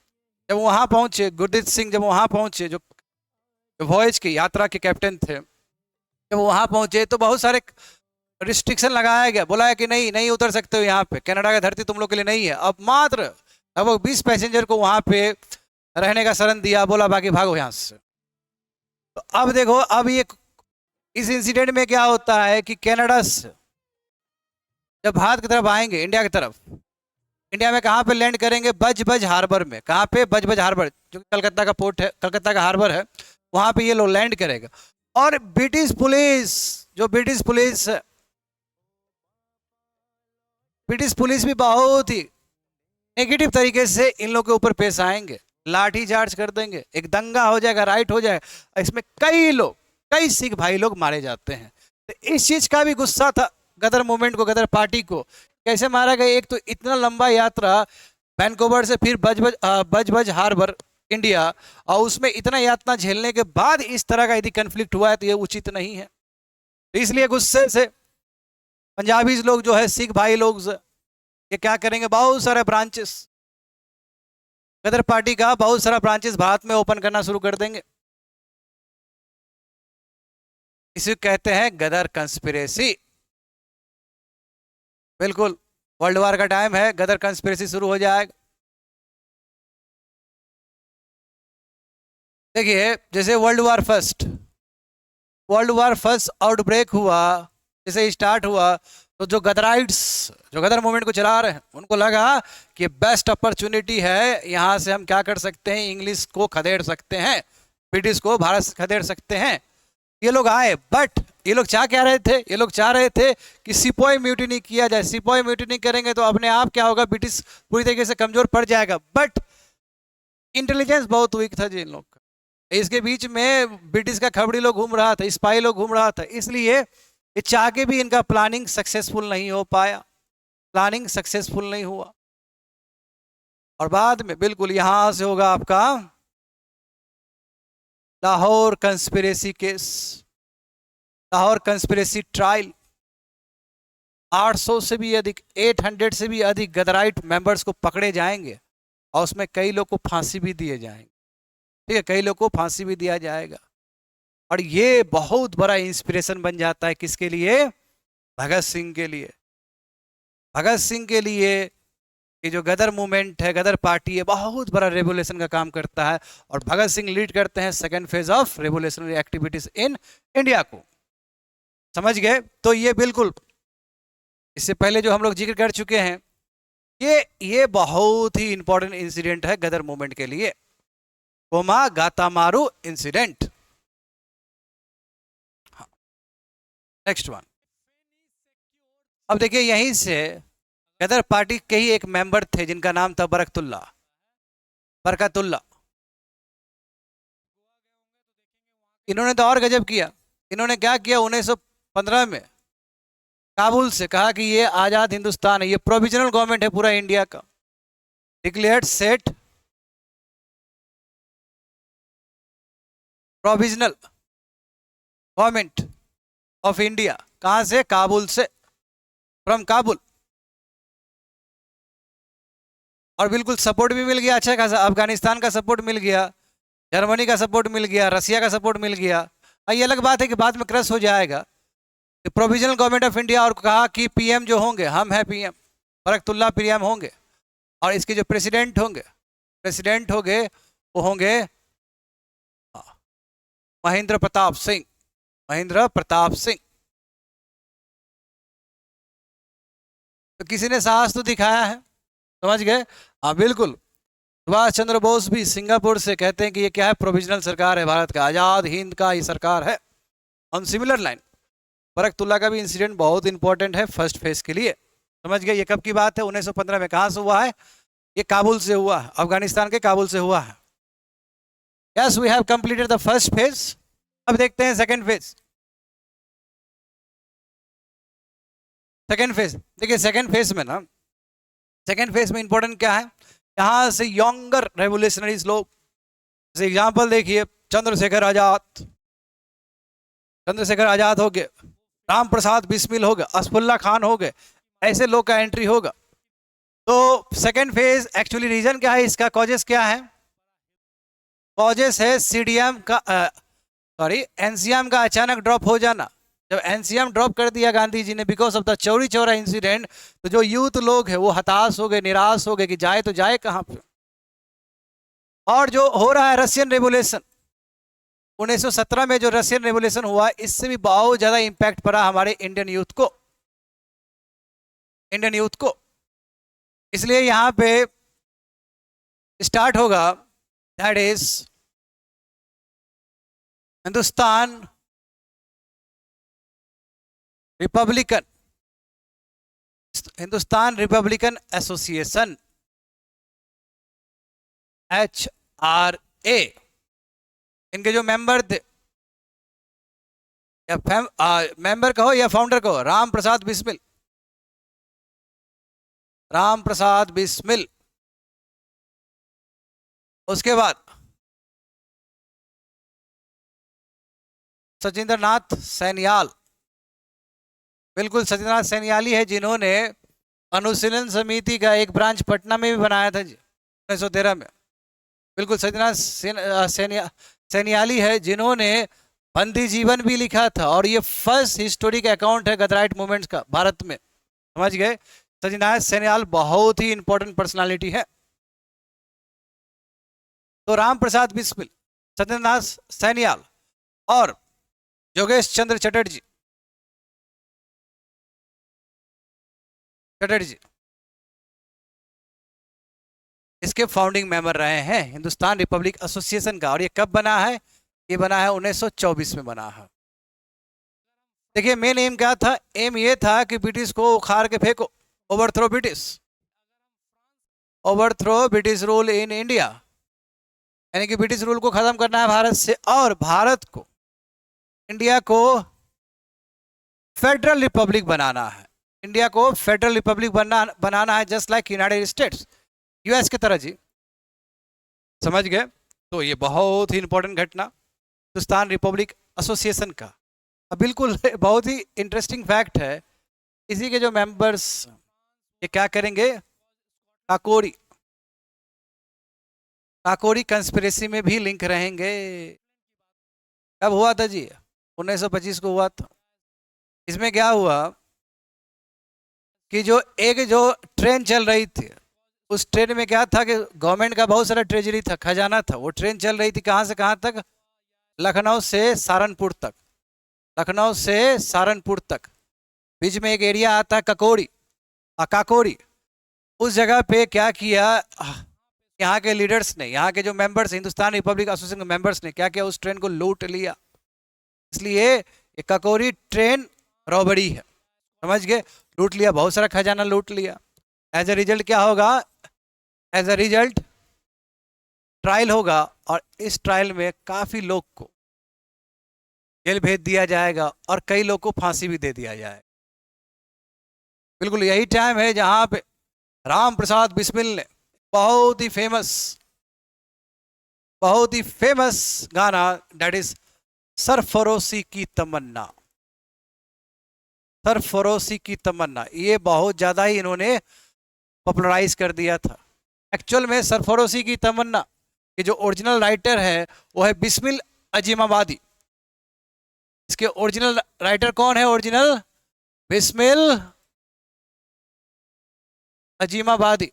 जब वहाँ पहुंचे गुरदीप सिंह, जब वहाँ पहुंचे, जो वॉयज की यात्रा के कैप्टन थे, जब वहाँ पहुंचे तो बहुत सारे रिस्ट्रिक्शन लगाया गया। बोला है कि नहीं, नहीं उतर सकते हो यहाँ पे, कनाडा का धरती तुम लोग के लिए नहीं है। अब मात्र वो 20 पैसेंजर को वहाँ पे रहने का शरण दिया, बोला बाकी भागो यहाँ से। तो अब देखो, अब ये इस इंसिडेंट में क्या होता है कि कनाडा से जब भारत की तरफ आएंगे, इंडिया की तरफ, इंडिया में कहाँ पे लैंड करेंगे? बज बज हार्बर में। कहाँ पे? बज बज हार्बर, जो कलकत्ता का पोर्ट है, कलकत्ता का हार्बर है, वहाँ पे ये लोग लैंड करेगा। और ब्रिटिश पुलिस, जो ब्रिटिश पुलिस, ब्रिटिश पुलिस भी बहुत ही नेगेटिव तरीके से इन लोगों के ऊपर पेश आएंगे, लाठी चार्ज कर देंगे, एक दंगा हो जाएगा, राइट हो जाएगा। इसमें कई लोग, कई सिख भाई लोग मारे जाते हैं। तो इस चीज का भी गुस्सा था गदर मूवमेंट को, गदर पार्टी को। कैसे मारा गया? एक तो इतना लंबा यात्रा वैंकूवर से फिर बज बज हार्बर इंडिया, और उसमें इतना यातना झेलने के बाद इस तरह का यदि कंफ्लिक्ट हुआ है तो ये उचित नहीं है। तो इसलिए गुस्से से पंजाबी लोग जो है, सिख भाई लोग, ये क्या करेंगे? बहुत सारे ब्रांचेस गदर पार्टी का, बहुत सारा ब्रांचेस भारत में ओपन करना शुरू कर देंगे। इसे कहते हैं गदर कंस्पिरेसी। बिल्कुल वर्ल्ड वार का टाइम है, गदर कंस्पिरेसी शुरू हो जाएगा। देखिए, जैसे वर्ल्ड वार फर्स्ट आउटब्रेक हुआ, जैसे स्टार्ट हुआ, तो जो गदराइट्स, जो गदर मूवमेंट को चला रहे हैं, उनको लगा कि बेस्ट अपॉर्चुनिटी है, यहाँ से हम क्या कर सकते हैं? इंग्लिश को खदेड़ सकते हैं, ब्रिटिश को भारत से खदेड़ सकते हैं। ये लोग आए, बट ये लोग चाह क्या रहे थे? ये लोग चाह रहे थे कि सिपोई म्यूटिनी किया जाए। सिपोई म्यूटिनी करेंगे तो अपने आप क्या होगा? ब्रिटिश पूरी तरीके से कमजोर पड़ जाएगा। बट इंटेलिजेंस बहुत वीक था जी इन लोग का। इसके बीच में ब्रिटिश का खबरी लोग घूम रहा था, स्पाई लोग घूम रहा था, इसलिए ये चाह के भी इनका प्लानिंग सक्सेसफुल नहीं हो पाया, प्लानिंग सक्सेसफुल नहीं हुआ। और बाद में बिल्कुल यहां से होगा आपका Lahore conspiracy case, Lahore conspiracy trial. 800 से भी अधिक, 800 से भी अधिक गदराइट मेंबर्स को पकड़े जाएंगे, और उसमें कई लोग को फांसी भी दिए जाएंगे। ठीक है, कई लोग को फांसी भी दिया जाएगा। और ये बहुत बड़ा इंस्पिरेशन बन जाता है किसके लिए? भगत सिंह के लिए। भगत सिंह के लिए ये जो गदर मूवमेंट है, गदर पार्टी है, बहुत बड़ा रेवोल्यूशन का काम करता है। और भगत सिंह लीड करते हैं second phase of revolutionary activities in India को। समझ गए? तो ये बिल्कुल इससे पहले जो हम लोग जिक्र कर चुके हैं, ये बहुत ही इंपॉर्टेंट इंसिडेंट है गदर मूवमेंट के लिए, कोमा गातामारू इंसिडेंट। Next one. अब देखिए, यहीं से गदर पार्टी के ही एक मेंबर थे जिनका नाम था बरकतुल्ला, बरकतुल्ला। इन्होंने तो और गजब किया। इन्होंने क्या किया, 1915 में काबुल से कहा कि ये आज़ाद हिंदुस्तान है, ये प्रोविजनल गवर्नमेंट है पूरा इंडिया का। Declared set provisional government of India. कहां से? काबुल से, फ्रॉम काबुल। और बिल्कुल सपोर्ट भी मिल गया अच्छा खासा, अफगानिस्तान का सपोर्ट मिल गया, जर्मनी का सपोर्ट मिल गया, रसिया का सपोर्ट मिल गया। ये अलग बात है कि बाद में क्रश हो जाएगा प्रोविजनल गवर्नमेंट ऑफ इंडिया, और कहा कि पीएम जो होंगे, हम हैं पीएम, बरकतुल्ला पीएम होंगे, और इसके जो प्रेसिडेंट होंगे वो होंगे महेंद्र प्रताप सिंह। महेंद्र प्रताप सिंह। तो किसी ने साहस तो दिखाया है, समझ गए? हाँ बिल्कुल। सुभाष चंद्र बोस भी सिंगापुर से कहते हैं कि ये क्या है, प्रोविजनल सरकार है भारत का, आजाद हिंद का ये सरकार है। ऑन सिमिलर लाइन बरकतुल्ला का भी इंसिडेंट बहुत इंपॉर्टेंट है फर्स्ट फेज के लिए, समझ गए? ये कब की बात है? 1915 में। कहां से हुआ है? ये काबुल से हुआ है, अफगानिस्तान के काबुल से हुआ है। Yes, we have completed the first phase. अब देखते हैं सेकेंड फेज। सेकेंड फेज देखिए, सेकेंड फेज में ना, सेकेंड फेज में इंपॉर्टेंट क्या है, यहां से यंगर रेवोल्यूशनरीज लोग, जैसे एग्जांपल देखिए, चंद्रशेखर आजाद हो गए, राम प्रसाद बिस्मिल हो गए, असफुल्ला खान हो गए, ऐसे लोग का एंट्री होगा। तो सेकेंड फेज एक्चुअली रीजन क्या है इसका, कॉजेस क्या है? कॉजेस है सीडीएम का एनसीएम का अचानक ड्रॉप हो जाना। जब एनसीएम ड्रॉप कर दिया गांधी जी ने because of the Chauri Chaura incident, तो जो यूथ लोग हैं वो हताश हो गए, निराश हो गए कि जाए तो जाए कहां पे। और जो हो रहा है रशियन रेवोल्यूशन, 1917 में जो रशियन रेवोल्यूशन हुआ, इससे भी बहुत ज्यादा इंपैक्ट पड़ा हमारे इंडियन यूथ को। इसलिए यहां पे स्टार्ट होगा, that is Hindustan Republican association, HRA। इनके जो मेंबर थे, या मेंबर कहो या फाउंडर कहो, राम प्रसाद बिस्मिल। उसके बाद सचिंद्र नाथ सैनियाल। बिल्कुल सचिंद्र नाथ सैनियाल ही है जिन्होंने अनुशीलन समिति का एक ब्रांच पटना में भी बनाया था जी, 1913 में। बिल्कुल सचिंद्र सैनियाली है जिन्होंने बंदी जीवन भी लिखा था, और ये फर्स्ट हिस्टोरिक अकाउंट है गदराइट मूवमेंट्स का भारत में, समझ गए? सचिंद्र सैनियाल बहुत ही इंपॉर्टेंट पर्सनालिटी है। तो राम प्रसाद बिस्मिल, सत्येंद्रनाथ सैनियाल और योगेश चंद्र चटर्जी इसके फाउंडिंग मेंबर रहे हैं हिंदुस्तान रिपब्लिक एसोसिएशन का। और ये कब बना है? ये बना है 1924 में बना है। देखिए मेन एम क्या था? एम ये था कि ब्रिटिश को उखाड़ के फेंको, overthrow British rule in India, यानी कि ब्रिटिश रूल को खत्म करना है भारत से, और भारत को, इंडिया को फेडरल रिपब्लिक बनाना है। इंडिया को फेडरल रिपब्लिक बनाना है, just like United states, US की तरह जी, समझ गए? तो ये बहुत ही इंपॉर्टेंट घटना हिंदुस्तान रिपब्लिक एसोसिएशन का। अब बिल्कुल बहुत ही इंटरेस्टिंग फैक्ट है, इसी के जो मेंबर्स ये क्या करेंगे, काकोरी कंस्पिरेसी में भी लिंक रहेंगे। कब हुआ था जी? 1925 को हुआ था। इसमें क्या हुआ कि जो ट्रेन चल रही थी, उस ट्रेन में क्या था कि गवर्नमेंट का बहुत सारा ट्रेजरी था, खजाना था। वो ट्रेन चल रही थी कहाँ से कहाँ तक? लखनऊ से सहारनपुर तक। बीच में एक एरिया आता है काकोरी। उस जगह पे क्या किया यहाँ के लीडर्स ने, यहाँ के जो मेंबर्स, हिंदुस्तान रिपब्लिक एसोसिएशन के मेंबर्स ने क्या किया, उस ट्रेन को लूट लिया। इसलिए ये काकोरी ट्रेन रॉबरी है, समझ गए? लूट लिया, बहुत सारा खजाना लूट लिया। एज ए रिजल्ट क्या होगा? एज ए रिजल्ट ट्रायल होगा, और इस ट्रायल में काफी लोग को जेल भेज दिया जाएगा और कई लोग को फांसी भी दे दिया जाएगा। बिल्कुल यही टाइम है जहां पे राम प्रसाद बिस्मिल ने बहुत ही फेमस गाना, दैट इज सरफरोशी की तमन्ना। सरफरोशी की तमन्ना, ये बहुत ज्यादा ही इन्होंने पॉपुलराइज कर दिया था। एक्चुअल में सरफरोशी की तमन्ना ये जो ओरिजिनल राइटर है वो है बिस्मिल अजीमाबादी। इसके ओरिजिनल राइटर कौन है? ओरिजिनल बिस्मिल अजीमाबादी।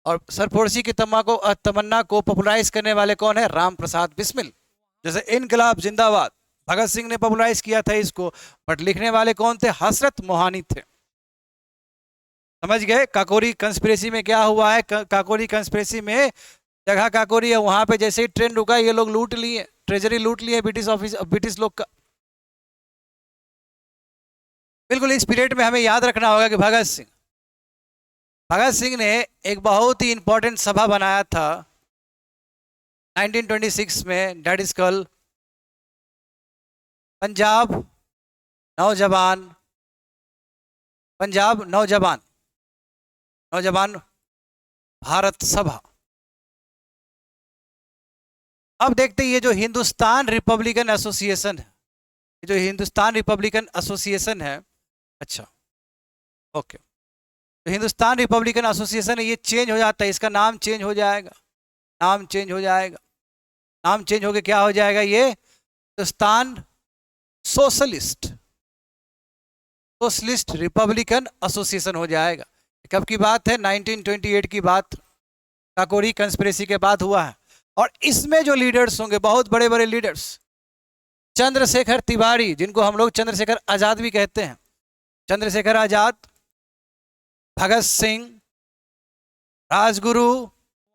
और सरफरोशी की तमन्ना को पॉपुलराइज करने वाले कौन है? राम प्रसाद बिस्मिल। जैसे इनकलाब जिंदाबाद भगत सिंह ने पॉपुलराइज किया था इसको, बट लिखने वाले कौन थे? हसरत मोहानी थे। समझ गए? काकोरी कंस्पिरेसी में क्या हुआ है? काकोरी कंस्पिरेसी में जगह काकोरी है, वहां पे जैसे ही ट्रेन रुका ये लोग लूट लिए, ट्रेजरी लूट लिए ब्रिटिश ऑफिस, ब्रिटिश लोग का। बिल्कुल इस पीरियड में हमें याद रखना होगा कि भगत सिंह ने एक बहुत ही इंपॉर्टेंट सभा बनाया था 1926 में, डेट इज कॉल्ड पंजाब नौजवान भारत सभा। अब देखते हैं ये जो हिंदुस्तान रिपब्लिकन एसोसिएशन है, ये जो हिंदुस्तान रिपब्लिकन एसोसिएशन है, अच्छा ओके, तो हिंदुस्तान रिपब्लिकन एसोसिएशन है, ये चेंज हो जाता है, इसका नाम चेंज हो जाएगा, नाम चेंज होके क्या हो जाएगा? ये हिंदुस्तान सोशलिस्ट रिपब्लिकन एसोसिएशन हो जाएगा। कब की बात है? 1928 की बात, काकोरी कंस्पिरेसी के बाद हुआ है। और इसमें जो लीडर्स होंगे, बहुत बड़े बड़े लीडर्स, चंद्रशेखर तिवारी, जिनको हम लोग चंद्रशेखर आजाद भी कहते हैं, चंद्रशेखर आजाद, भगत सिंह, राजगुरु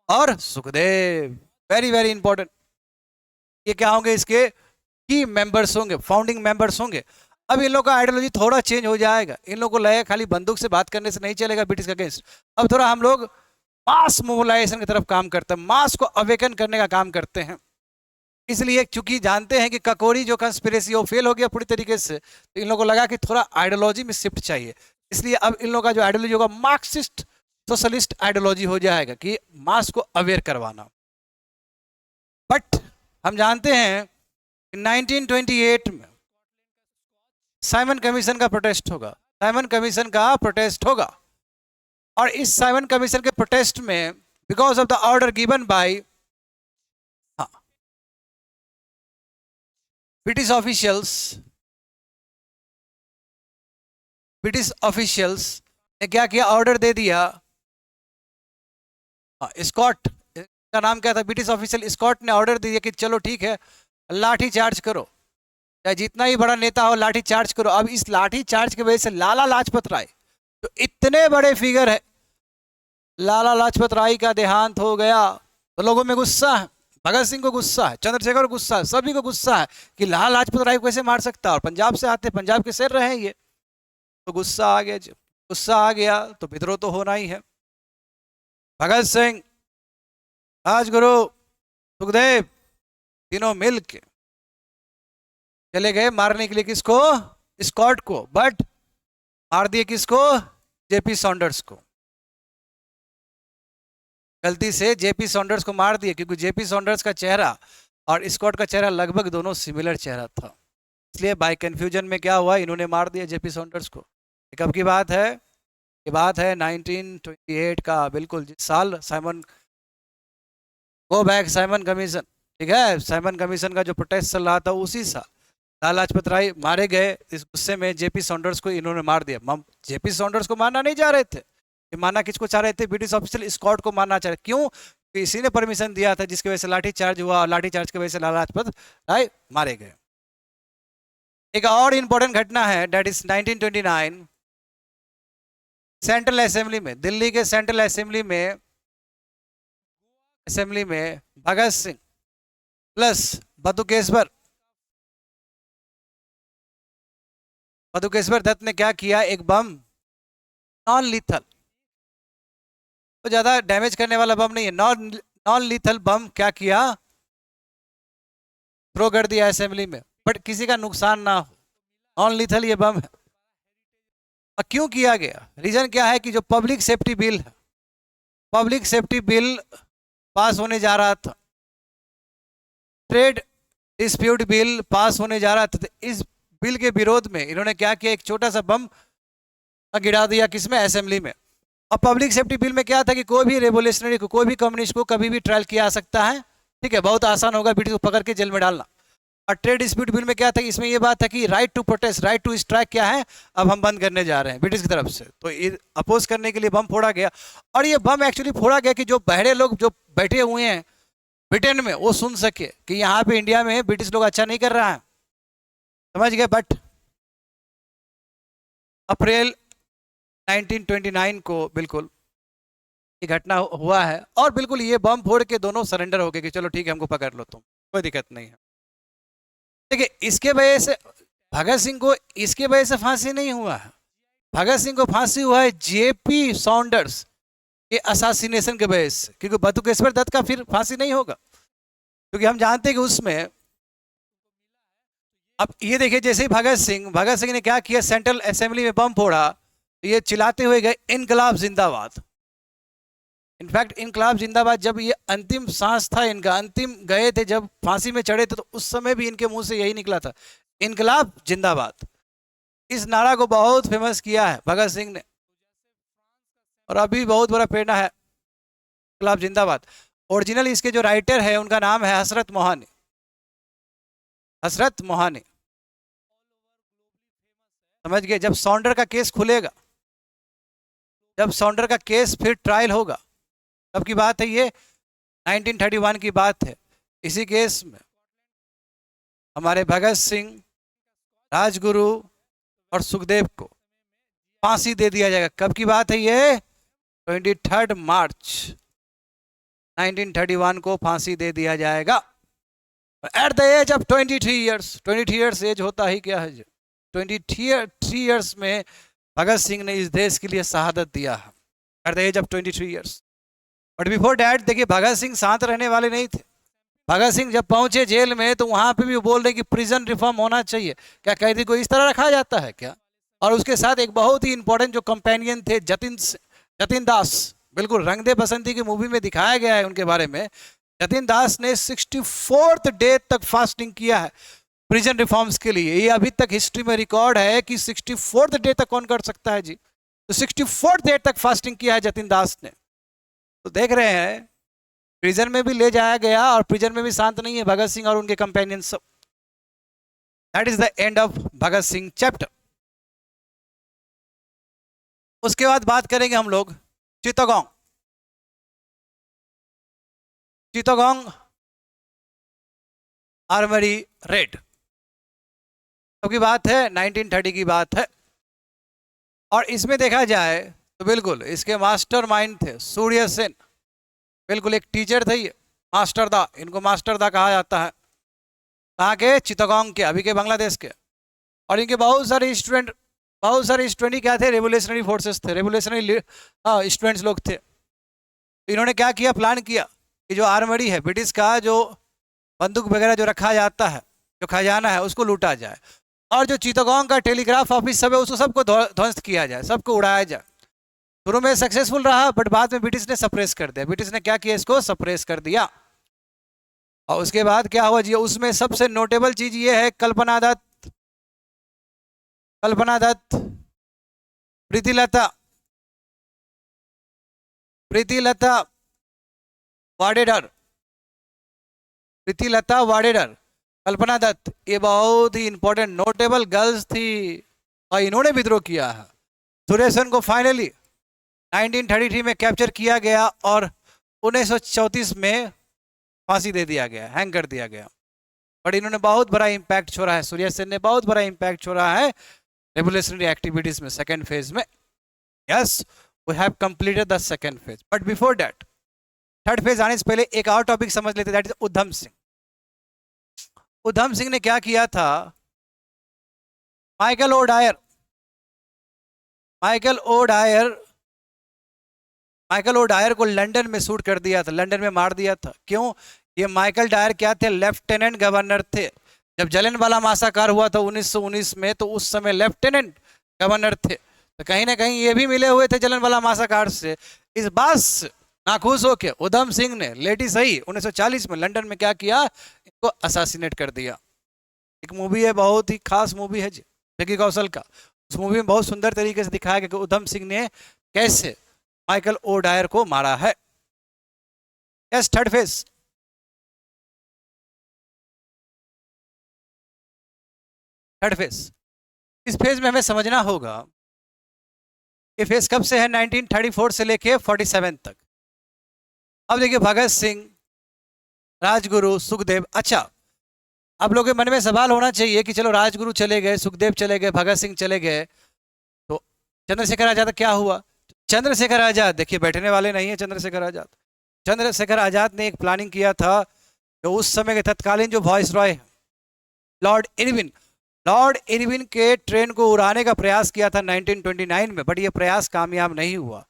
और सुखदेव, वेरी वेरी इंपॉर्टेंट। ये क्या होंगे? इसके की मेंबर्स होंगे, फाउंडिंग मेंबर्स होंगे। अब इन लोगों का आइडियोलॉजी थोड़ा चेंज हो जाएगा। इन लोगों को लगेगा खाली बंदूक से बात करने से नहीं चलेगा ब्रिटिश के अगेंस्ट, अब थोड़ा हम लोग मास मोबिलाइजेशन की तरफ काम करते हैं, मास को अवेकन करने का काम करते हैं। इसलिए चूंकि जानते हैं कि काकोरी जो कंस्पिरेसी वो फेल हो गया पूरी तरीके से, तो इन लोगों को लगा कि थोड़ा आइडियोलॉजी में शिफ्ट चाहिए। इसलिए अब इन लोगों का जो आइडियोलॉजी होगा मार्क्सिस्ट सोशलिस्ट आइडियोलॉजी हो जाएगा कि मास को अवेयर करवाना। बट हम जानते हैं कि 1928 में साइमन कमीशन का प्रोटेस्ट होगा, और इस साइमन कमीशन के प्रोटेस्ट में because of the order given by British officials ने क्या किया? ऑर्डर दे दिया। स्कॉट का नाम क्या था? ब्रिटिश ऑफिशियल स्कॉट ने ऑर्डर दे दिया कि चलो ठीक है, लाठी चार्ज करो, चाहे जितना ही बड़ा नेता हो लाठी चार्ज करो। अब इस लाठी चार्ज की वजह से लाला लाजपत राय, तो इतने बड़े फिगर है, लाला लाजपत राय का देहांत हो गया, तो लोगों में गुस्सा है, भगत सिंह को गुस्सा है, चंद्रशेखर को गुस्सा है, सभी को गुस्सा है कि लाला लाजपत राय को कैसे मार सकता है, और पंजाब से आते, पंजाब के शेर रहे ये, तो गुस्सा आ गया। जब गुस्सा आ गया तो विद्रोह तो होना ही है। भगत सिंह, राजगुरु, सुखदेव तीनों मिल के चले गए मारने के लिए, किसको? स्कॉट को, बट मार दिए किसको? जेपी सॉन्डर्स को। गलती से जेपी सॉन्डर्स को मार दिए, क्योंकि जेपी सॉन्डर्स का चेहरा और स्कॉट का चेहरा लगभग दोनों सिमिलर चेहरा था, इसलिए बाय कंफ्यूजन में क्या हुआ, इन्होंने मार दिया जेपी सॉन्डर्स को। कब की बात है? ये बात है 1928 का, बिल्कुल जिस साल Simon go back Simon commission, ठीक है, साइमन कमीशन का जो प्रोटेस्ट चल रहा था उसी साल लाला लाजपत राय मारे गए। इस गुस्से में जेपी सॉन्डर्स को इन्होंने मार दिया। जेपी सॉन्डर्स को मारना नहीं जा रहे थे, ये मारना किसको चाह रहे थे? ब्रिटिश ऑफिशियल स्कॉट को मारना चाह रहे। क्यों? इसी ने परमिशन दिया था, जिसकी वजह से लाठी चार्ज हुआ, और लाठी चार्ज की वजह से लाला लाजपत राय मारे गए। एक और इंपॉर्टेंट घटना है, डेट इज 1929 सेंट्रल असेंबली में, दिल्ली के सेंट्रल असेंबली में भगत सिंह प्लस बटुकेश्वर दत्त ने क्या किया? एक बम, नॉन लीथल, तो ज्यादा डैमेज करने वाला बम नहीं है, नॉन लीथल बम क्या किया? थ्रो कर दिया असेंबली में। बट किसी का नुकसान ना हो, नॉन लीथल ये बम है। और क्यों किया गया, रीजन क्या है कि जो पब्लिक सेफ्टी बिल है, पब्लिक सेफ्टी बिल पास होने जा रहा था, ट्रेड डिस्प्यूट बिल पास होने जा रहा था, तो इस बिल के विरोध में इन्होंने क्या किया, एक छोटा सा बम गिरा दिया, किसमें, असेंबली में। और पब्लिक सेफ्टी बिल में क्या था कि कोई भी रेवोल्यूशनरी को, कोई भी कम्युनिस्ट को कभी भी ट्रायल किया जा सकता है, ठीक है, बहुत आसान होगा ब्रिटिश को पकड़ के जेल में डालना। और ट्रेड डिस्प्यूट बिल में क्या था कि इसमें ये बात था कि right to protest, right to strike क्या है, अब हम बंद करने जा रहे हैं ब्रिटिश की तरफ से, तो ये अपोज करने के लिए बम फोड़ा गया। और ये बम एक्चुअली फोड़ा गया कि जो बहरे लोग जो बैठे हुए हैं ब्रिटेन में, वो सुन सके कि यहाँ पे इंडिया में ब्रिटिश लोग अच्छा नहीं कर रहा है, समझ गए। बट अप्रैल 1929 को बिल्कुल ये घटना हुआ है, और बिल्कुल ये बम फोड़ के दोनों सरेंडर हो गए कि चलो ठीक है, हमको पकड़ लो तुम, कोई दिक्कत नहीं है। देखिए, इसके वजह से भगत सिंह को, इसके वजह से फांसी नहीं हुआ है, भगत सिंह को फांसी हुआ है जेपी सॉन्डर्स के असासिनेशन के वजह से, क्योंकि बटुकेश्वर दत्त का फिर फांसी नहीं होगा, क्योंकि हम जानते हैं कि उसमें, अब ये देखिए, जैसे ही भगत सिंह ने क्या किया, सेंट्रल असेंबली में बम फोड़ा, तो ये चिल्लाते हुए गए इनकलाब जिंदाबाद। इनफैक्ट इनकलाब जिंदाबाद जब ये अंतिम सांस था इनका, अंतिम गए थे, जब फांसी में चढ़े थे, तो उस समय भी इनके मुंह से यही निकला था, इनकलाब जिंदाबाद। इस नारा को बहुत फेमस किया है भगत सिंह ने, और अभी बहुत बड़ा प्रेरणा है इनकलाब जिंदाबाद। ओरिजिनल इसके जो राइटर है उनका नाम है हसरत मोहानी, हसरत मोहानी, समझ गए। जब सॉन्डर का केस खुलेगा, जब सॉन्डर का केस फिर ट्रायल होगा, तब की बात है ये, 1931 की बात है। इसी केस में हमारे भगत सिंह, राजगुरु और सुखदेव को फांसी दे दिया जाएगा। कब की बात है ये, 23 मार्च 1931 को फांसी दे दिया जाएगा, at the age of 23 years. 23 years age होता ही क्या है, 23 ईयर्स में भगत सिंह ने इस देश के लिए शहादत दिया है, at the age of 23 years. But before that देखिए, भगत सिंह शांत रहने वाले नहीं थे। भगत सिंह जब पहुंचे जेल में, तो वहां पे भी बोल रहे कि प्रिजन रिफॉर्म होना चाहिए, क्या कैदी को इस तरह रखा जाता है क्या। और उसके साथ एक बहुत ही इंपॉर्टेंट जो कंपेनियन थे, जतिन दास, बिल्कुल रंग दे बसंती की मूवी में दिखाया गया है उनके बारे में। जतिन दास ने 64th डे तक फास्टिंग किया है प्रिजन रिफॉर्म्स के लिए। ये अभी तक हिस्ट्री में रिकॉर्ड है कि 64th डे तक कौन कर सकता है जी, तो 64th डे तक फास्टिंग किया है जतिन दास ने। तो देख रहे हैं, प्रिजन में भी ले जाया गया, और प्रिजन में भी शांत नहीं है भगत सिंह और उनके कंपेनियन सब। That is the end of Bhagat Singh chapter. उसके बाद बात करेंगे हम लोग चित्तगोंग। चित्तगोंग आर्मरी रेड, की बात है 1930 की बात है। और इसमें देखा जाए तो बिल्कुल इसके मास्टरमाइंड थे सूर्य सेन, बिल्कुल एक टीचर थे ये, मास्टर दा, इनको मास्टर दा कहा जाता है। कहाँ के, चित्तगोंग के, अभी के बांग्लादेश के। और इनके बहुत सारे स्टूडेंट ही क्या थे, रेवोल्यूशनरी फोर्सेस थे, रेवोल्यूशनरी स्टूडेंट्स लोग थे। इन्होंने क्या किया, प्लान किया कि जो आर्मरी है ब्रिटिश का, जो बंदूक वगैरह जो रखा जाता है, जो खजाना है, उसको लूटा जाए, और जो चित्तगोंग का टेलीग्राफ ऑफिस सब है, उसको सबको ध्वस्त किया जाए, सबको उड़ाया जाए। शुरू में सक्सेसफुल रहा, बट बाद में ब्रिटिश ने सप्रेस कर दिया। ब्रिटिश ने क्या किया, इसको सप्रेस कर दिया। और उसके बाद क्या हुआ जी, उसमें सबसे नोटेबल चीज ये है, कल्पना दत्त, प्रीतिलता वाडेडर, कल्पना दत्त, ये बहुत ही इंपॉर्टेंट नोटेबल गर्ल्स थी, और इन्होंने विद्रोह किया है। सुरेशन को फाइनली 1933 में कैप्चर किया गया, और 1934 में फांसी दे दिया गया, हैंग कर दिया गया। बट इन्होंने बहुत बड़ा इम्पैक्ट छोड़ा है, सूर्य सेन ने बहुत बड़ा इम्पैक्ट छोड़ा है रेवोल्यूशनरी एक्टिविटीज में, सेकेंड फेज में। Yes, we have completed the second phase, but before that third phase आने से पहले एक और टॉपिक समझ लेते, दैट इज उधम सिंह। उधम सिंह ने क्या किया था, माइकल ओडायर को लंदन में शूट कर दिया था, लंदन में मार दिया था। क्यों, ये माइकल डायर क्या थे, लेफ्टिनेंट गवर्नर थे, जब जलियांवाला मासाकार हुआ था 1919 में, तो उस समय लेफ्टिनेंट गवर्नर थे, तो कहीं ना कहीं ये भी मिले हुए थे जलियांवाला मासाकार से। इस बात से नाखुश होकर उधम सिंह ने लेटी सही 1940 में लंदन में क्या किया, इनको असासिनेट कर दिया। एक मूवी है, बहुत ही खास मूवी है विकी कौशल का। उस मूवी में बहुत सुंदर तरीके से दिखाया गया कि उधम सिंह ने कैसे माइकल ओ डायर को मारा है। Yes, third phase. Third phase, इस फेज में हमें समझना होगा ये फेज कब से है, 1934 से लेके 47 तक। अब देखिए, भगत सिंह, राजगुरु, सुखदेव। अच्छा, आप लोगों के मन में सवाल होना चाहिए कि चलो राजगुरु चले गए, सुखदेव चले गए, भगत सिंह चले गए, तो चंद्रशेखर आजाद क्या हुआ? चंद्रशेखर आजाद देखिए बैठने वाले नहीं है। चंद्रशेखर आजाद, चंद्रशेखर आजाद ने एक प्लानिंग किया था, जो उस समय के तत्कालीन जो voice Roy Lord Irwin, Lord Irwin के ट्रेन को उड़ाने का प्रयास किया था 1929 में, बट ये प्रयास कामयाब नहीं हुआ।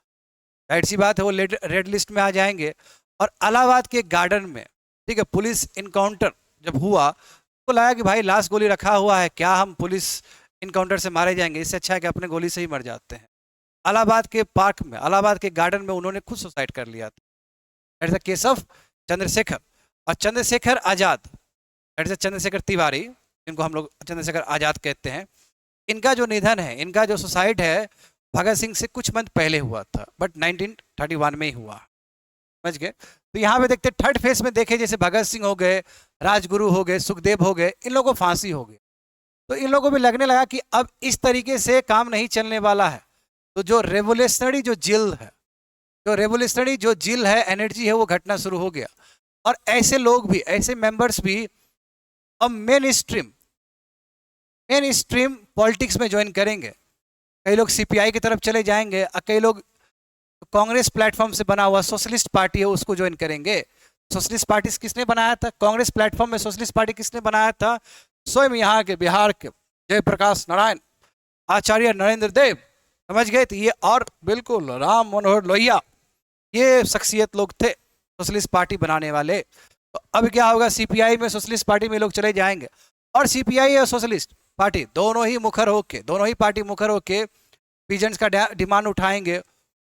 राइट सी बात है, वो रेड लिस्ट में आ जाएंगे। और इलाहाबाद के गार्डन में, ठीक है, पुलिस इनकाउंटर जब हुआ तो लगा कि भाई लास्ट गोली रखा हुआ है, क्या हम पुलिस इनकाउंटर से मारे जाएंगे, इससे अच्छा है कि अपने गोली से ही मर जाते हैं। इलाहाबाद के पार्क में, इलाहाबाद के गार्डन में उन्होंने खुद सुसाइड कर लिया था। That is the case of Chandrashekhar. और चंद्रशेखर आजाद, दैट इज चंद्रशेखर तिवारी, इनको हम लोग चंद्रशेखर आजाद कहते हैं, इनका जो निधन है, इनका जो सुसाइड है, भगत सिंह से कुछ मंथ पहले हुआ था, बट 1931 में ही हुआ। समझ गए? तो यहाँ पे देखते थर्ड फेज में देखे, जैसे भगत सिंह हो गए, राजगुरु हो गए, सुखदेव हो गए, इन लोगों को फांसी हो गई। तो इन लोगों को भी लगने लगा कि अब इस तरीके से काम नहीं चलने वाला है। तो जो रेवोल्यूशनरी जो जिल है, जो रेवोल्यूशनरी जो जिल है, एनर्जी है, वो घटना शुरू हो गया। और ऐसे लोग भी, ऐसे मेंबर्स भी अब मेन स्ट्रीम पॉलिटिक्स में ज्वाइन करेंगे। कई लोग सीपीआई की तरफ चले जाएंगे, और कई लोग कांग्रेस प्लेटफॉर्म से बना हुआ सोशलिस्ट पार्टी है उसको ज्वाइन करेंगे। सोशलिस्ट पार्टी किसने बनाया था? कांग्रेस प्लेटफॉर्म में सोशलिस्ट पार्टी किसने बनाया था? स्वयं यहाँ के बिहार के जयप्रकाश नारायण, आचार्य नरेंद्र देव। समझ गए? तो ये और बिल्कुल राम मनोहर लोहिया, ये शख्सियत लोग थे सोशलिस्ट पार्टी बनाने वाले। तो अब क्या होगा, सीपीआई में, सोशलिस्ट पार्टी में लोग चले जाएंगे, और सीपीआई और सोशलिस्ट पार्टी दोनों ही मुखर होके, दोनों ही पार्टी मुखर होके पीजेंट्स का डिमांड उठाएंगे,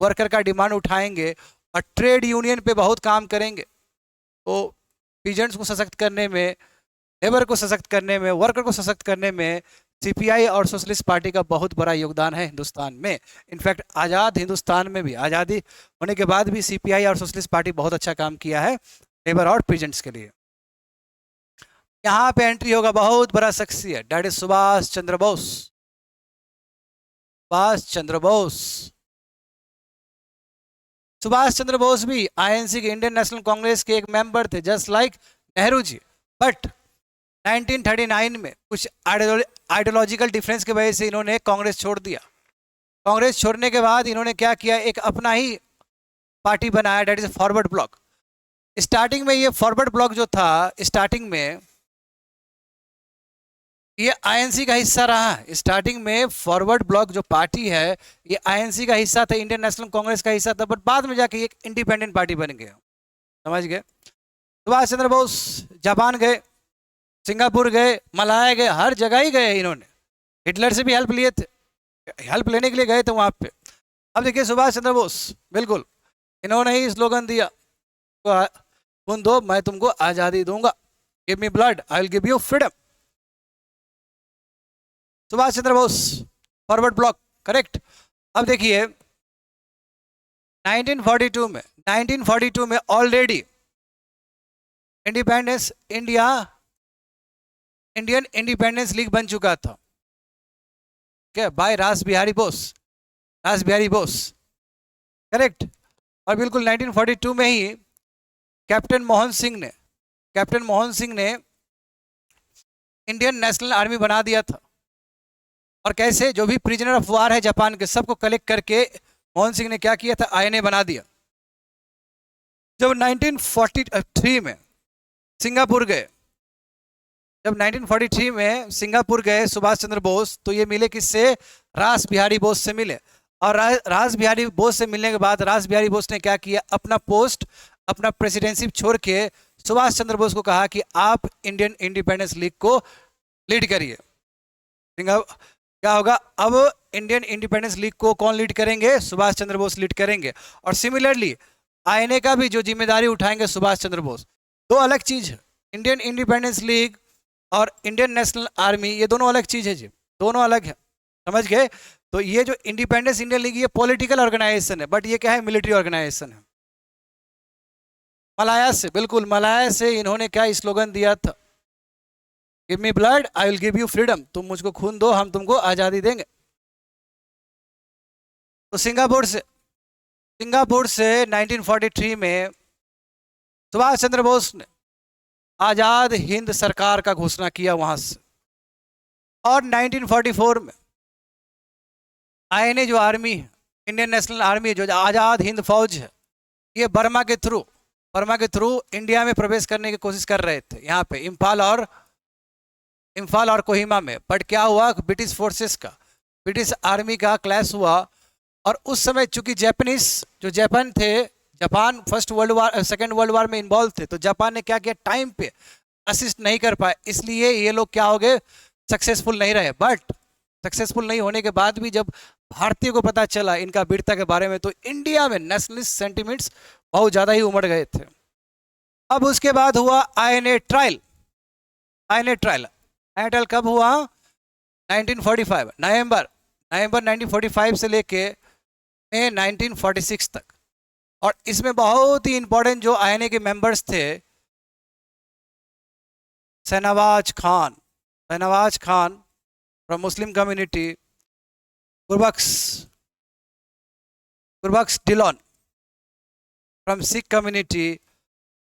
वर्कर का डिमांड उठाएंगे, और ट्रेड यूनियन पे बहुत काम करेंगे। तो पीजेंट्स को सशक्त करने में, लेबर को सशक्त करने में, वर्कर को सशक्त करने में सीपीआई और सोशलिस्ट पार्टी का बहुत बड़ा योगदान है हिंदुस्तान में। इनफैक्ट आज़ाद हिंदुस्तान में भी, आज़ादी होने के बाद भी सीपीआई और सोशलिस्ट पार्टी बहुत अच्छा काम किया है लेबर और पीजेंट्स के लिए। यहाँ पे एंट्री होगा बहुत बड़ा शख्सियत, डैट इज सुभाष चंद्र बोस। सुभाष चंद्र बोस, सुभाष चंद्र बोस भी आईएनसी के, इंडियन नेशनल कांग्रेस के एक मेंबर थे, just like Nehru ji. But 1939 में कुछ आइडियोलॉजिकल डिफरेंस की वजह से इन्होंने कांग्रेस छोड़ दिया। कांग्रेस छोड़ने के बाद इन्होंने क्या किया, एक अपना ही पार्टी बनाया, that is Forward Bloc. Starting में ये फॉरवर्ड ब्लॉक जो था, स्टार्टिंग में ये आईएनसी का हिस्सा रहा। स्टार्टिंग में फॉरवर्ड ब्लॉक जो पार्टी है, ये आईएनसी का हिस्सा था, इंडियन नेशनल कांग्रेस का हिस्सा था, बट बाद में जाके एक इंडिपेंडेंट पार्टी बन गया। समझ गए? सुभाष चंद्र बोस जापान गए, सिंगापुर गए, मलाया गए, हर जगह ही गए इन्होंने। हिटलर से भी हेल्प लिए थे, हेल्प लेने के लिए गए थे वहाँ पे। अब देखिए सुभाष चंद्र बोस, बिल्कुल इन्होंने ही स्लोगन दिया, खून दो मैं तुमको आज़ादी दूंगा, give me blood I will give you freedom. Subhash Chandra Bose, forward block, correct. अब देखिए 1942 में already independence India, Indian Independence league बन चुका था, क्या, बाय रास बिहारी बोस, रास बिहारी बोस, करेक्ट। और बिल्कुल 1942 में ही कैप्टन मोहन सिंह ने इंडियन नेशनल आर्मी बना दिया था। और कैसे, जो भी प्रिजनर ऑफ वार है जापान के, सबको कलेक्ट करके मोहन सिंह ने क्या किया था, आईएनए बना दिया। जब 1943 में सिंगापुर गए, जब 1943 में सिंगापुर गए सुभाष चंद्र बोस, तो ये मिले किससे, रास बिहारी बोस से मिले। और रास बिहारी बोस से मिलने के बाद रास बिहारी बोस ने क्या किया, अपना पोस्ट, अपना प्रेसिडेंसी छोड़ के सुभाष चंद्र बोस को कहा कि आप इंडियन इंडिपेंडेंस लीग को लीड करिए। क्या होगा अब? इंडियन इंडिपेंडेंस लीग को कौन लीड करेंगे? सुभाष चंद्र बोस लीड करेंगे। और सिमिलरली आईएनए का भी जो जिम्मेदारी उठाएंगे सुभाष चंद्र बोस। दो अलग चीज है, इंडियन इंडिपेंडेंस लीग और इंडियन नेशनल आर्मी, ये दोनों अलग चीज है जी, दोनों अलग है, समझ गए? तो ये जो इंडिपेंडेंस इंडियन लीग ये पॉलिटिकल ऑर्गेनाइजेशन है, बट ये क्या है? मिलिट्री ऑर्गेनाइजेशन है। मलाया से, बिल्कुल मलाया से इन्होंने क्या स्लोगन दिया था? Give me blood I will give you freedom, तुम मुझको खून दो हम तुमको आजादी देंगे। तो सिंगापुर से 1943 में सुभाष चंद्र बोस ने आजाद हिंद सरकार का घोषणा किया वहां से। और 1944 में आईएनए जो आर्मी है, इंडियन नेशनल आर्मी, जो आजाद हिंद फौज है, ये बर्मा के थ्रू इंडिया में प्रवेश करने की कोशिश कर रहे थे, यहाँ पे इम्फाल और कोहिमा में। बट क्या हुआ? ब्रिटिश फोर्सेस का, ब्रिटिश आर्मी का क्लैश हुआ। और उस समय चूंकि Japan first world war second world war में इन्वॉल्व थे, तो जापान ने क्या किया? टाइम पे असिस्ट नहीं कर पाए, इसलिए ये लोग क्या हो गए? सक्सेसफुल नहीं रहे। बट सक्सेसफुल नहीं होने के बाद भी जब भारतीयों को पता चला इनका वीरता के बारे में, तो इंडिया में नेशनलिस्ट सेंटिमेंट्स बहुत ज़्यादा ही उमड़ गए थे। अब उसके बाद हुआ आईएनए ट्रायल कब हुआ? 1945 नवंबर 1945 से लेके मई 1946 तक। और इसमें बहुत ही इंपॉर्टेंट जो आईएनए के मेंबर्स थे, Shahnawaz Khan from Muslim community, Gurbaksh Dhillon from Sikh community,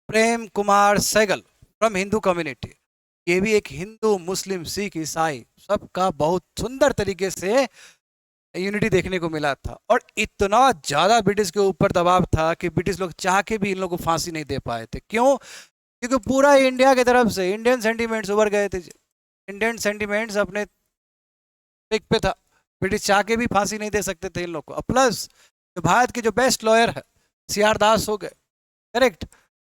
Prem Kumar Sehgal from Hindu community. ये भी एक हिंदू, मुस्लिम, सिख, ईसाई सबका बहुत सुंदर तरीके से यूनिटी देखने को मिला था। और इतना ज़्यादा ब्रिटिश के ऊपर दबाव था कि ब्रिटिश लोग चाह के भी इन लोगों को फांसी नहीं दे पाए थे। क्यों? क्योंकि पूरा इंडिया की तरफ से इंडियन सेंटिमेंट्स उभर गए थे। इंडियन सेंटिमेंट्स अपने पिक पे था, ब्रिटिश चाह के भी फांसी नहीं दे सकते थे इन लोग को। प्लस जो भारत के जो बेस्ट लॉयर है, सीआर दास हो गए, करेक्ट,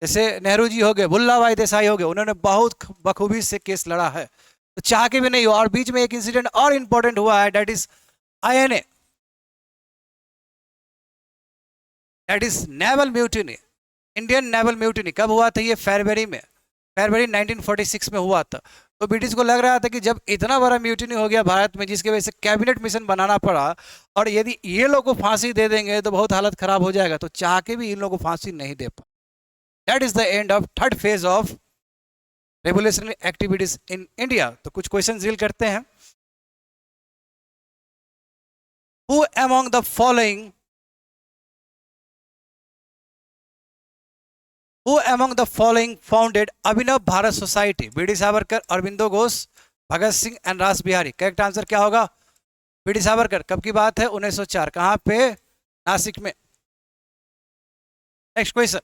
जैसे नेहरू जी हो गए, भुल्लाभाई देसाई हो गए, उन्होंने बहुत बखूबी से केस लड़ा है, तो चाह के भी नहीं हुआ। और बीच में एक इंसिडेंट और इंपॉर्टेंट हुआ है, that is INA, that is naval mutiny, Indian naval mutiny. कब हुआ था ये? फरवरी 1946 में हुआ था। तो ब्रिटिश को लग रहा था कि जब इतना बड़ा म्यूटिनी हो गया भारत में, जिसकी वजह से कैबिनेट मिशन बनाना पड़ा, और यदि ये लोग को फांसी दे देंगे तो बहुत हालत खराब हो जाएगा, तो चाह के भी इन लोगों को फांसी नहीं दे पाए। That is the end of third phase of revolutionary activities in India. तो कुछ क्वेश्चन डील करते हैं। Who among the following founded Abhinav Bharat society? B D Savarkar, Aurobindo Ghosh, Bhagat Singh and Ras Bihari. Correct answer क्या होगा? बीडी सावरकर। कब की बात है? 1904। कहां पे? नासिक में। Next question,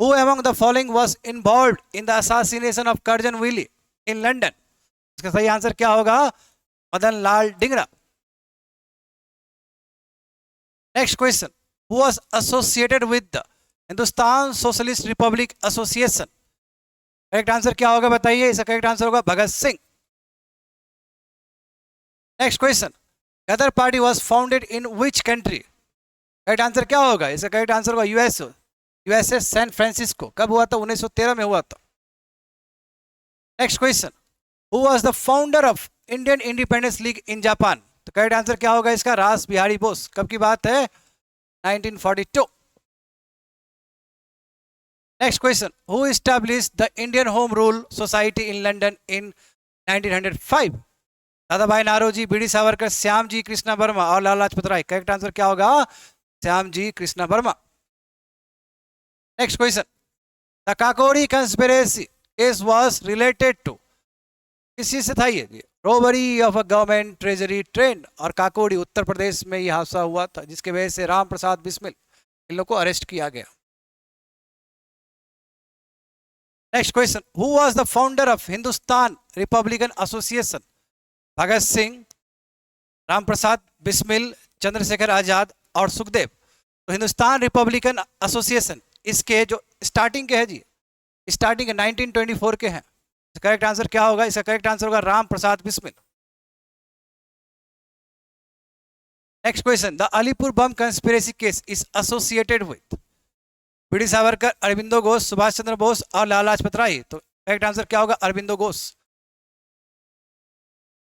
Who among the following was involved in the assassination of Curzon Wheelie in London? इसका सही आंसर क्या होगा? Madan Lal Dhingra. Next question, Who was associated with the Hindustan Socialist Republic Association? Correct answer क्या होगा बताइए? इसका करेक्ट आंसर होगा Bhagat Singh. Next question, Ghadar party was founded in which country? Correct answer क्या होगा? इसका करेक्ट आंसर होगा यूएसए सैन फ्रांसिस्को। कब हुआ था? 1913 में हुआ था। Next question, who was the founder of Indian Independence League in Japan? तो करेक्ट आंसर क्या होगा इसका? रास बिहारी बोस। कब की बात है? 1942। Next question, who established the Indian Home Rule Society in London in 1905? Dadabhai Naoroji, BD Savarkar, Shyam ji Krishna Varma और लाला लाजपत राय। करेक्ट आंसर क्या होगा? Shyam ji Krishna Varma. Next question, the Kakori conspiracy case was related to? किसी से था ये? Robbery of a government treasury train. और काकोरी उत्तर प्रदेश में यह हादसा हुआ था, जिसके वजह से राम प्रसाद बिस्मिल इन लोग को अरेस्ट किया गया। Next question, who was the founder of Hindustan Republican Association? Bhagat Singh, Ram Prasad Bismil, Chandrashekhar Azad और सुखदेव। तो हिंदुस्तान रिपब्लिकन एसोसिएशन, इसके जो स्टार्टिंग के है जी, स्टार्टिंग 1924 के हैं। करेक्ट आंसर क्या होगा? इसका करेक्ट आंसर होगा Ram Prasad Bismil. Next question, the Alipur bomb conspiracy case is associated with BD Savarkar, Aurobindo Ghosh, Subhash Chandra Bose और लाला लाजपत राय। तो करेक्ट आंसर क्या होगा? अरबिंदो घोष।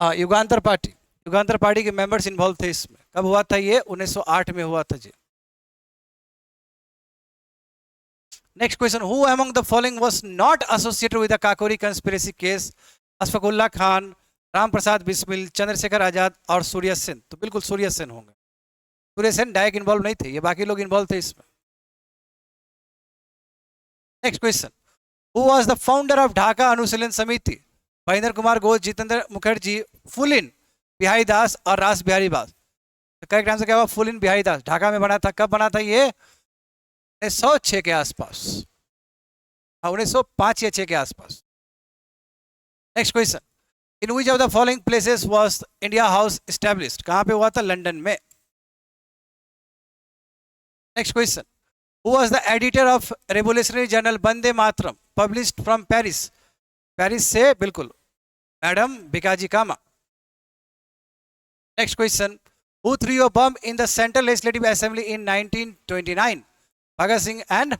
हाँ, युगांतर पार्टी, युगांतर पार्टी के मेंबर्स इन्वॉल्व थे इसमें। कब हुआ था ये? 1908 में हुआ था जी। Next question, who among the following was not associated with the Kakori conspiracy case? Ashfaqulla Khan, Ram Prasad Bismil, Chandrashekhar Azad और सूर्य सेन। तो बिल्कुल सूर्य सेन होंगे। सूर्य सेन डायरेक्ट इन्वॉल्व नहीं थे, ये बाकी लोग इन्वॉल्व थे इसमें। Next question, who was the founder of Dhaka Anushilan Samiti? Mahendra Kumar Ghosh, Jitendra Mukherjee, फुलिन Bihari दास और रास बिहारी दास। तो करेक्ट आंसर क्या होगा? फुलिन बिहारी दास। ढाका में बना था। कब बना था ये? 1906 के आसपास। हाँ, 1905 या 6 के आसपास। Next question, in which of the following places was India House established? कहां पे हुआ था? लंदन में। Next question, who was the editor of revolutionary journal Vande Mataram published from Paris? Paris से बिल्कुल madam Bhikaji Cama. Next question, who threw a bomb in the central legislative assembly in 1929? Bhagat Singh and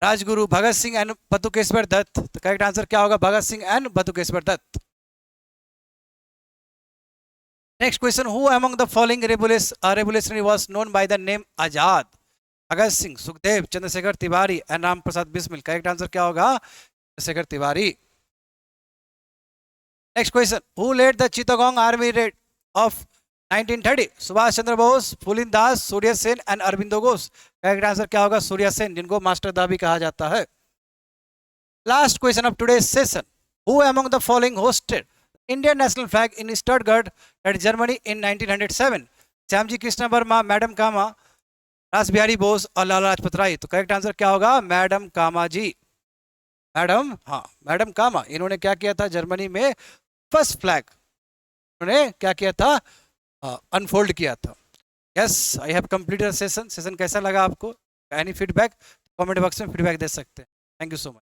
Rajguru, Bhagat Singh and Batukeshwar Dutt. तो correct answer क्या होगा? Bhagat Singh and Batukeshwar Dutt. Next question, who among the following revolutionary was known by the name Azad? Bhagat Singh, Sukhdev, Chandrashekhar Tiwari and Ram Prasad Bismil. Correct answer क्या होगा? Chandrashekhar Tiwari. Next question, who led the Chittagong army raid of 1930? Subhash Chandra Bose, Pulin Das, Surya Sen and Aurobindo Ghosh. Correct answer क्या होगा? सूर्य सेन, जिनको master दा भी कहा जाता है। Last question of today's session, who among the following hosted Indian National Flag in Stuttgart at Germany in 1907? Shyamji Krishna Varma, madam Cama, Ras Bihari Bose और लाला लाजपत राय। तो करेक्ट आंसर क्या होगा? मैडम कामा जी। मैडम, हाँ, मैडम कामा। इन्होंने क्या किया था? जर्मनी में फर्स्ट फ्लैग इन्होंने क्या किया था? अनफोल्ड किया था। Yes, I have completed session. Session कैसा लगा आपको? Any feedback? कमेंट बॉक्स में फीडबैक दे सकते हैं। Thank you so much.